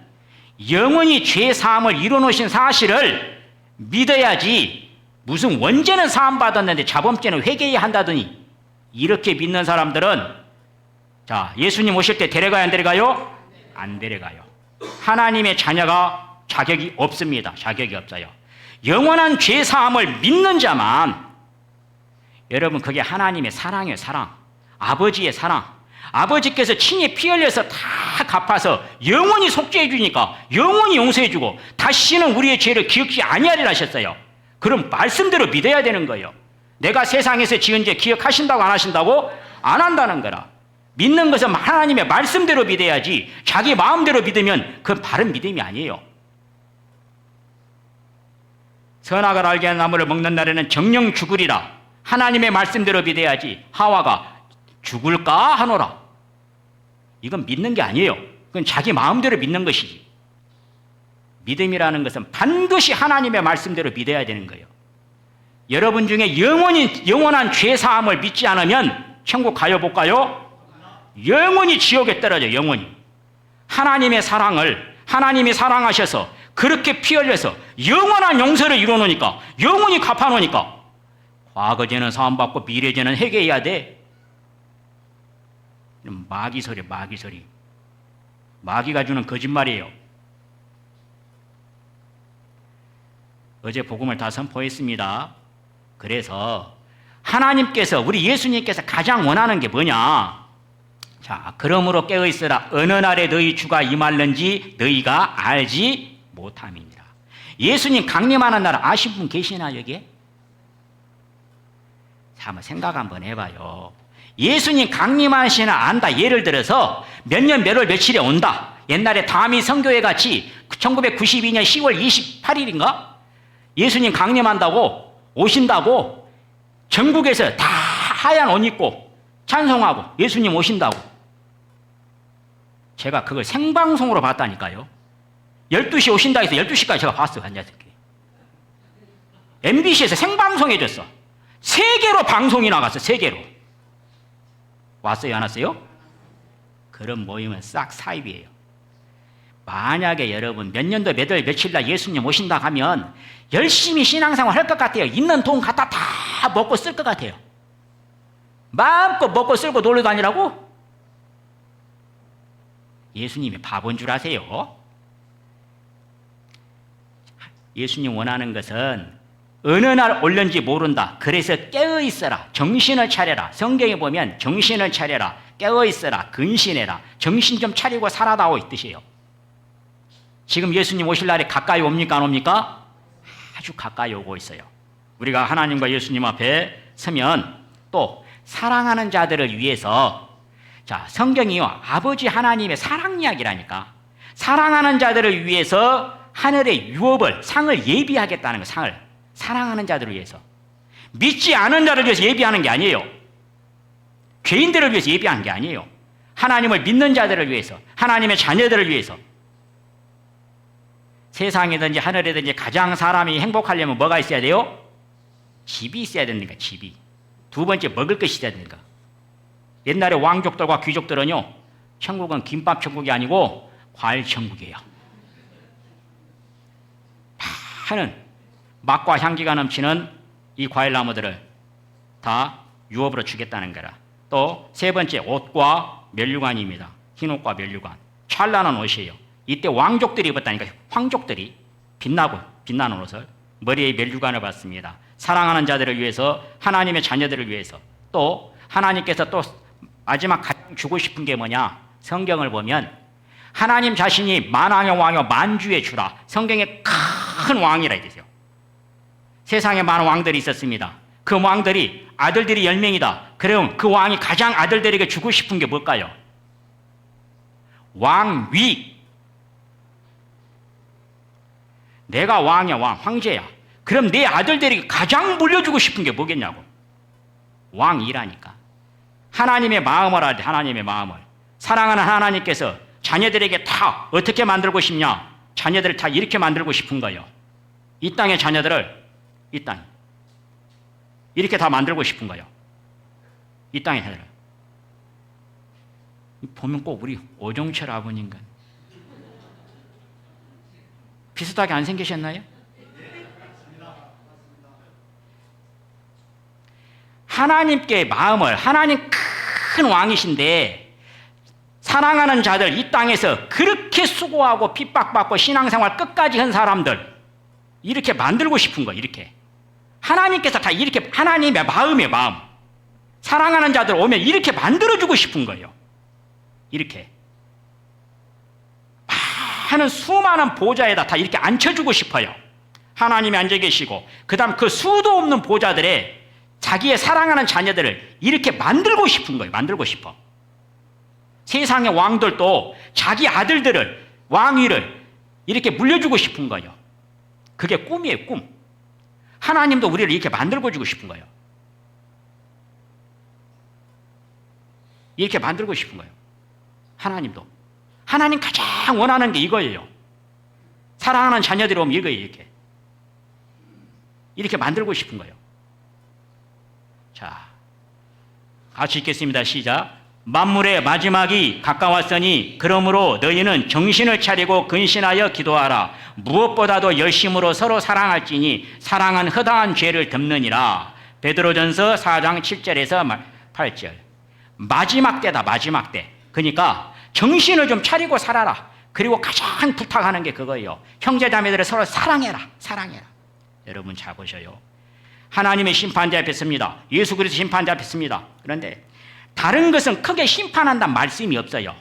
영원히 죄 사함을 이뤄놓으신 사실을 믿어야지 무슨 원죄는 사함 받았는데 자범죄는 회개해야 한다더니 이렇게 믿는 사람들은 예수님 오실 때 데려가요 안 데려가요? 안 데려가요. 하나님의 자녀가 자격이 없습니다. 자격이 없어요. 영원한 죄 사함을 믿는 자만 여러분 그게 하나님의 사랑이에요. 사랑. 아버지의 사랑. 아버지께서 친히 피 흘려서 다 갚아서 영원히 속죄해 주니까 영원히 용서해 주고 다시는 우리의 죄를 기억지 아니하리라 하셨어요. 그럼 말씀대로 믿어야 되는 거예요. 내가 세상에서 지은 죄 기억하신다고 안 하신다고? 안 한다는 거라. 믿는 것은 하나님의 말씀대로 믿어야지 자기 마음대로 믿으면 그건 바른 믿음이 아니에요. 선악을 알게 하는 나무를 먹는 날에는 정령 죽으리라. 하나님의 말씀대로 믿어야지 하와가 죽을까 하노라. 이건 믿는 게 아니에요. 그건 자기 마음대로 믿는 것이지. 믿음이라는 것은 반드시 하나님의 말씀대로 믿어야 되는 거예요. 여러분 중에 영원한 죄 사함을 믿지 않으면 천국 가요 못 가요? 영원히 지옥에 떨어져. 영원히. 하나님의 사랑을 하나님이 사랑하셔서 그렇게 피 흘려서 영원한 용서를 이루어놓으니까, 영원히 갚아놓으니까 과거죄는 사함받고 미래죄는 회개해야 돼. 마귀 소리, 마귀 소리. 마귀가 주는 거짓말이에요. 어제 복음을 다 선포했습니다. 그래서 하나님께서, 우리 예수님께서 가장 원하는 게 뭐냐? 자, 그러므로 깨어있으라. 어느 날에 너희 주가 임할는지 너희가 알지 못함이니라. 예수님 강림하는 날 아신 분 계시나 여기에? 자, 한번 생각 한번 해봐요. 예수님 강림하시나 안다. 예를 들어서 몇 년 몇 월 며칠에 온다. 옛날에 다미 선교회 같이 1992년 10월 28일인가? 예수님 강림한다고, 오신다고 전국에서 다 하얀 옷 입고 찬송하고 예수님 오신다고. 제가 그걸 생방송으로 봤다니까요. 12시 오신다 해서 12시까지 제가 봤어요. 앉아있게. MBC에서 생방송 해줬어. 세계로 방송이 나갔어. 세계로. 왔어요? 안 왔어요? 그런 모임은 싹 사입이에요. 만약에 여러분 몇 년도 몇 월 며칠 날 예수님 오신다 하면 열심히 신앙생활 할 것 같아요. 있는 돈 갖다 다 먹고 쓸 것 같아요. 마음껏 먹고 쓸고 놀러 다니라고? 예수님이 바본 줄 아세요? 예수님 원하는 것은 어느 날 올는지 모른다. 그래서 깨어있어라. 정신을 차려라. 성경에 보면 정신을 차려라. 깨어있어라. 근신해라. 정신 좀 차리고 살아다오 이 뜻이에요. 지금 예수님 오실 날이 가까이 옵니까 안 옵니까? 아주 가까이 오고 있어요. 우리가 하나님과 예수님 앞에 서면 또 사랑하는 자들을 위해서, 자, 성경이요 아버지 하나님의 사랑 이야기라니까. 사랑하는 자들을 위해서 하늘의 유업을, 상을 예비하겠다는 거. 상을 사랑하는 자들을 위해서. 믿지 않은 자를 위해서 예비하는 게 아니에요. 죄인들을 위해서 예비하는 게 아니에요. 하나님을 믿는 자들을 위해서, 하나님의 자녀들을 위해서. 세상이든지 하늘이든지 가장 사람이 행복하려면 뭐가 있어야 돼요? 집이 있어야 됩니까? 집이. 두 번째, 먹을 것이 있어야 됩니까? 옛날에 왕족들과 귀족들은요, 천국은 김밥 천국이 아니고 과일 천국이에요. 많은 맛과 향기가 넘치는 이 과일 나무들을 다 유업으로 주겠다는 거라. 또 세 번째, 옷과 면류관입니다. 흰옷과 면류관. 찬란한 옷이에요. 이때 왕족들이 입었다니까. 황족들이 빛나는 옷을, 머리에 면류관을 받습니다. 사랑하는 자들을 위해서, 하나님의 자녀들을 위해서. 또 하나님께서 또 마지막 가장 주고 싶은 게 뭐냐? 성경을 보면 하나님 자신이 만왕의 왕이요 만주의 주라. 성경에 큰 왕이라 했어요. 세상에 많은 왕들이 있었습니다. 그 왕들이 아들들이 10명이다. 그럼 그 왕이 가장 아들들에게 주고 싶은 게 뭘까요? 왕위. 내가 왕이야, 황제야. 그럼 내 아들들에게 가장 물려주고 싶은 게 뭐겠냐고. 왕이라니까. 하나님의 마음을 알아. 하나님의 마음을. 사랑하는 하나님께서 자녀들에게 다 어떻게 만들고 싶냐? 자녀들을 다 이렇게 만들고 싶은 거예요. 이 땅의 자녀들을, 이 땅 이렇게 다 만들고 싶은 거예요. 이 땅의 자녀들. 보면 꼭 우리 오종철 아버님과 비슷하게 안 생기셨나요? 하나님께 마음을, 하나님 큰 왕이신데 사랑하는 자들, 이 땅에서 그렇게 수고하고 핍박받고 신앙생활 끝까지 한 사람들 이렇게 만들고 싶은 거예요. 이렇게 하나님께서 다 이렇게, 하나님의 마음의 마음, 사랑하는 자들 오면 이렇게 만들어주고 싶은 거예요. 이렇게 많은 수많은 보좌에다 다 이렇게 앉혀주고 싶어요. 하나님이 앉아 계시고, 그 다음 그 수도 없는 보좌들에 자기의 사랑하는 자녀들을 이렇게 만들고 싶은 거예요. 만들고 싶어. 세상의 왕들도 자기 아들들을, 왕위를 이렇게 물려주고 싶은 거예요. 그게 꿈이에요, 꿈. 하나님도 우리를 이렇게 만들고 주고 싶은 거예요. 이렇게 만들고 싶은 거예요. 하나님도. 하나님 가장 원하는 게 이거예요. 사랑하는 자녀들이 오면 이거예요. 이렇게 만들고 싶은 거예요. 자, 같이 읽겠습니다. 시작. 만물의 마지막이 가까웠으니 그러므로 너희는 정신을 차리고 근신하여 기도하라. 무엇보다도 열심으로 서로 사랑할지니 사랑은 허다한 죄를 덮느니라. 베드로전서 4장 7절에서 8절. 마지막 때다, 마지막 때. 그러니까 정신을 좀 차리고 살아라. 그리고 가장 부탁하는 게 그거예요. 형제자매들을 서로 사랑해라, 사랑해라. 여러분 잘 보셔요. 하나님의 심판대 앞에 섭니다. 예수 그리스도 심판대 앞에 섭니다. 그런데 다른 것은 크게 심판한다는 말씀이 없어요.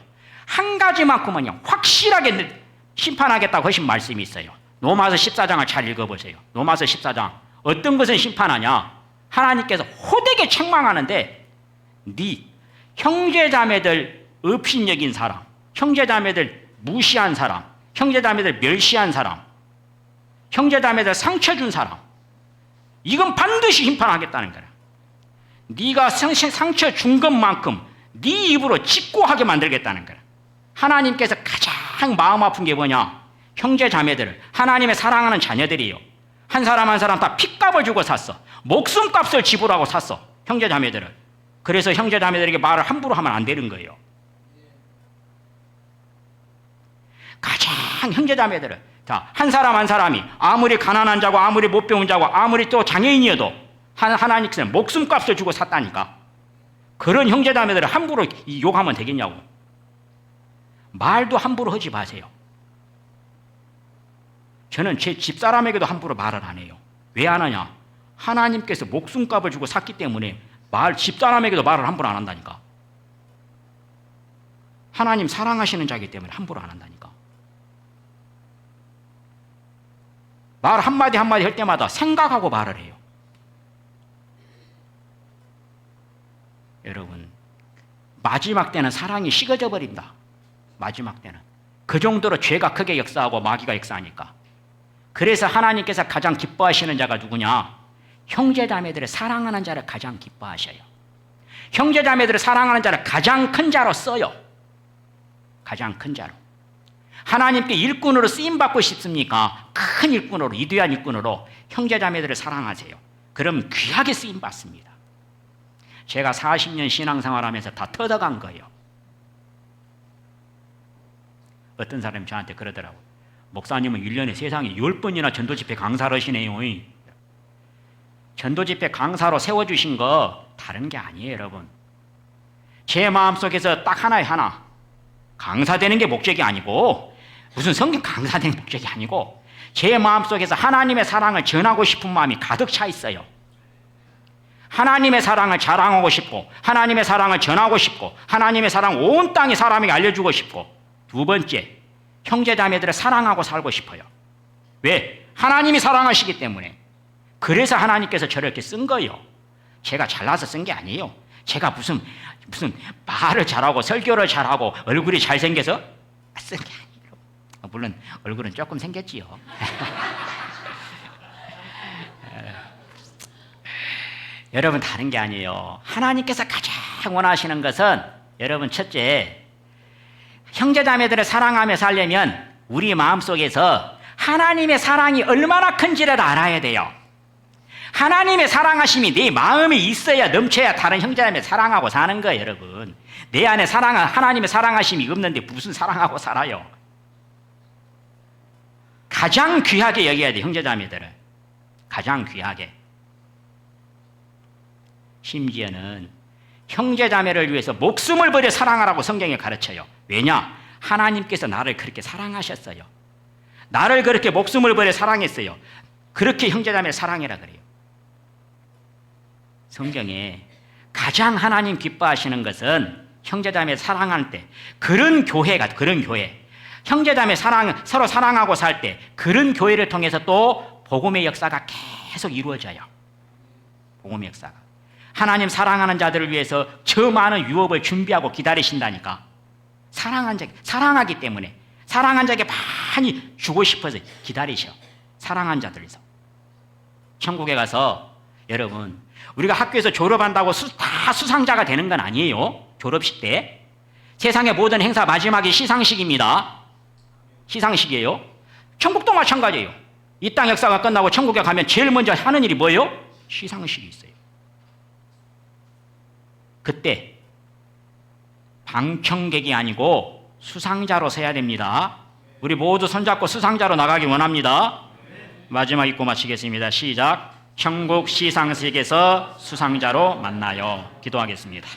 한 가지만큼은요, 확실하게 심판하겠다고 하신 말씀이 있어요. 로마서 14장을 잘 읽어보세요. 로마서 14장. 어떤 것은 심판하냐? 하나님께서 호되게 책망하는데 네 형제자매들 업신여긴 사람, 형제자매들 무시한 사람, 형제자매들 멸시한 사람, 형제자매들 상처 준 사람, 이건 반드시 심판하겠다는 거야. 네가 상처 준 것만큼 네 입으로 직고하게 만들겠다는 거야. 하나님께서 가장 마음 아픈 게 뭐냐? 형제자매들을, 하나님의 사랑하는 자녀들이에요. 한 사람 한 사람 다 핏값을 주고 샀어. 목숨값을 지불하고 샀어, 형제자매들을. 그래서 형제자매들에게 말을 함부로 하면 안 되는 거예요. 가장 형제자매들을, 자, 한 사람 한 사람이 아무리 가난한 자고 아무리 못 배운 자고 아무리 또 장애인이어도 하나님께서는 목숨값을 주고 샀다니까. 그런 형제자매들을 함부로 욕하면 되겠냐고. 말도 함부로 하지 마세요. 저는 제 집사람에게도 함부로 말을 안 해요. 왜 안 하냐? 하나님께서 목숨값을 주고 샀기 때문에 집사람에게도 말을 함부로 안 한다니까. 하나님 사랑하시는 자이기 때문에 함부로 안 한다니까. 말 한마디 한마디 할 때마다 생각하고 말을 해요. 여러분, 마지막 때는 사랑이 식어져 버린다. 마지막 때는. 그 정도로 죄가 크게 역사하고 마귀가 역사하니까. 그래서 하나님께서 가장 기뻐하시는 자가 누구냐? 형제자매들을 사랑하는 자를 가장 기뻐하셔요. 형제자매들을 사랑하는 자를 가장 큰 자로 써요. 가장 큰 자로. 하나님께 일꾼으로 쓰임받고 싶습니까? 큰 일꾼으로, 위대한 일꾼으로 형제자매들을 사랑하세요. 그럼 귀하게 쓰임받습니다. 제가 40년 신앙생활하면서 다 터득한 거예요. 어떤 사람이 저한테 그러더라고요. 목사님은 1년에 세상에 10번이나 전도집회 강사를 하시네요. 전도집회 강사로 세워주신 거 다른 게 아니에요, 여러분. 제 마음속에서 딱 하나. 강사 되는 게 목적이 아니고, 무슨 성경 강사 되는 목적이 아니고, 제 마음속에서 하나님의 사랑을 전하고 싶은 마음이 가득 차 있어요. 하나님의 사랑을 자랑하고 싶고, 하나님의 사랑을 전하고 싶고, 하나님의 사랑 온 땅의 사람에게 알려주고 싶고, 두 번째, 형제자매들을 사랑하고 살고 싶어요. 왜? 하나님이 사랑하시기 때문에. 그래서 하나님께서 저를 이렇게 쓴 거예요. 제가 잘나서 쓴 게 아니에요. 제가 무슨 말을 잘하고 설교를 잘하고 얼굴이 잘생겨서 쓴 게 아니에요. 물론 얼굴은 조금 생겼지요. 여러분, 다른 게 아니에요. 하나님께서 가장 원하시는 것은, 여러분, 첫째, 형제자매들을 사랑하며 살려면 우리 마음속에서 하나님의 사랑이 얼마나 큰지를 알아야 돼요. 하나님의 사랑하심이 내 마음에 있어야, 넘쳐야 다른 형제자매 사랑하고 사는 거예요, 여러분. 내 안에 하나님의 사랑하심이 없는데 무슨 사랑하고 살아요? 가장 귀하게 여겨야 돼, 형제자매들을. 가장 귀하게. 심지어는 형제자매를 위해서 목숨을 버려 사랑하라고 성경에 가르쳐요. 왜냐? 하나님께서 나를 그렇게 사랑하셨어요. 나를 그렇게 목숨을 버려 사랑했어요. 그렇게 형제자매를 사랑해라 그래요. 성경에 가장 하나님 기뻐하시는 것은 형제자매 사랑할 때, 그런 교회, 형제자매 서로 사랑하고 살 때, 그런 교회를 통해서 또 복음의 역사가 계속 이루어져요. 복음의 역사가. 하나님 사랑하는 자들을 위해서 저 많은 유업을 준비하고 기다리신다니까. 사랑하기 때문에, 사랑한 자에게 많이 주고 싶어서 기다리셔. 사랑한 자들에서. 천국에 가서, 여러분, 우리가 학교에서 졸업한다고 다 수상자가 되는 건 아니에요. 졸업식 때. 세상의 모든 행사 마지막이 시상식입니다. 시상식이에요. 천국도 마찬가지예요. 이 땅 역사가 끝나고 천국에 가면 제일 먼저 하는 일이 뭐예요? 시상식이 있어요. 그때 방청객이 아니고 수상자로 서야 됩니다. 우리 모두 손잡고 수상자로 나가기 원합니다. 마지막 읽고 마치겠습니다. 시작. 천국 시상식에서 수상자로 만나요. 기도하겠습니다.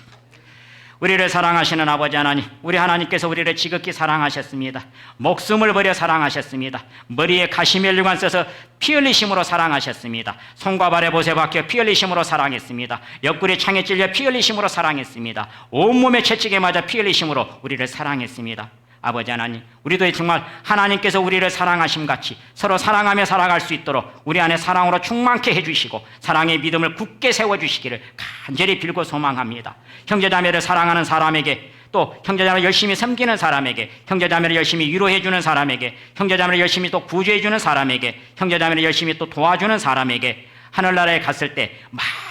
우리를 사랑하시는 아버지 하나님, 우리 하나님께서 우리를 지극히 사랑하셨습니다. 목숨을 버려 사랑하셨습니다. 머리에 가시멜류관 써서 피 흘리심으로 사랑하셨습니다. 손과 발에 못에 박혀 피 흘리심으로 사랑했습니다. 옆구리 창에 찔려 피 흘리심으로 사랑했습니다. 온몸에 채찍에 맞아 피 흘리심으로 우리를 사랑했습니다. 아버지 하나님, 우리도 정말 하나님께서 우리를 사랑하심 같이 서로 사랑하며 살아갈 수 있도록 우리 안에 사랑으로 충만케 해주시고 사랑의 믿음을 굳게 세워주시기를 간절히 빌고 소망합니다. 형제자매를 사랑하는 사람에게, 또 형제자매를 열심히 섬기는 사람에게, 형제자매를 열심히 위로해주는 사람에게, 형제자매를 열심히 또 구제해주는 사람에게, 형제자매를 열심히 또 도와주는 사람에게 하늘나라에 갔을 때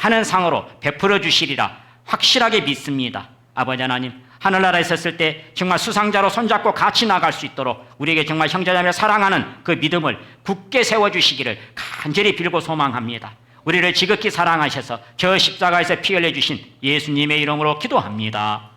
많은 상으로 베풀어 주시리라 확실하게 믿습니다. 아버지 하나님, 하늘나라에 있었을 때 정말 수상자로 손잡고 같이 나갈 수 있도록 우리에게 정말 형제자매를 사랑하는 그 믿음을 굳게 세워주시기를 간절히 빌고 소망합니다. 우리를 지극히 사랑하셔서 저 십자가에서 피 흘려주신 예수님의 이름으로 기도합니다.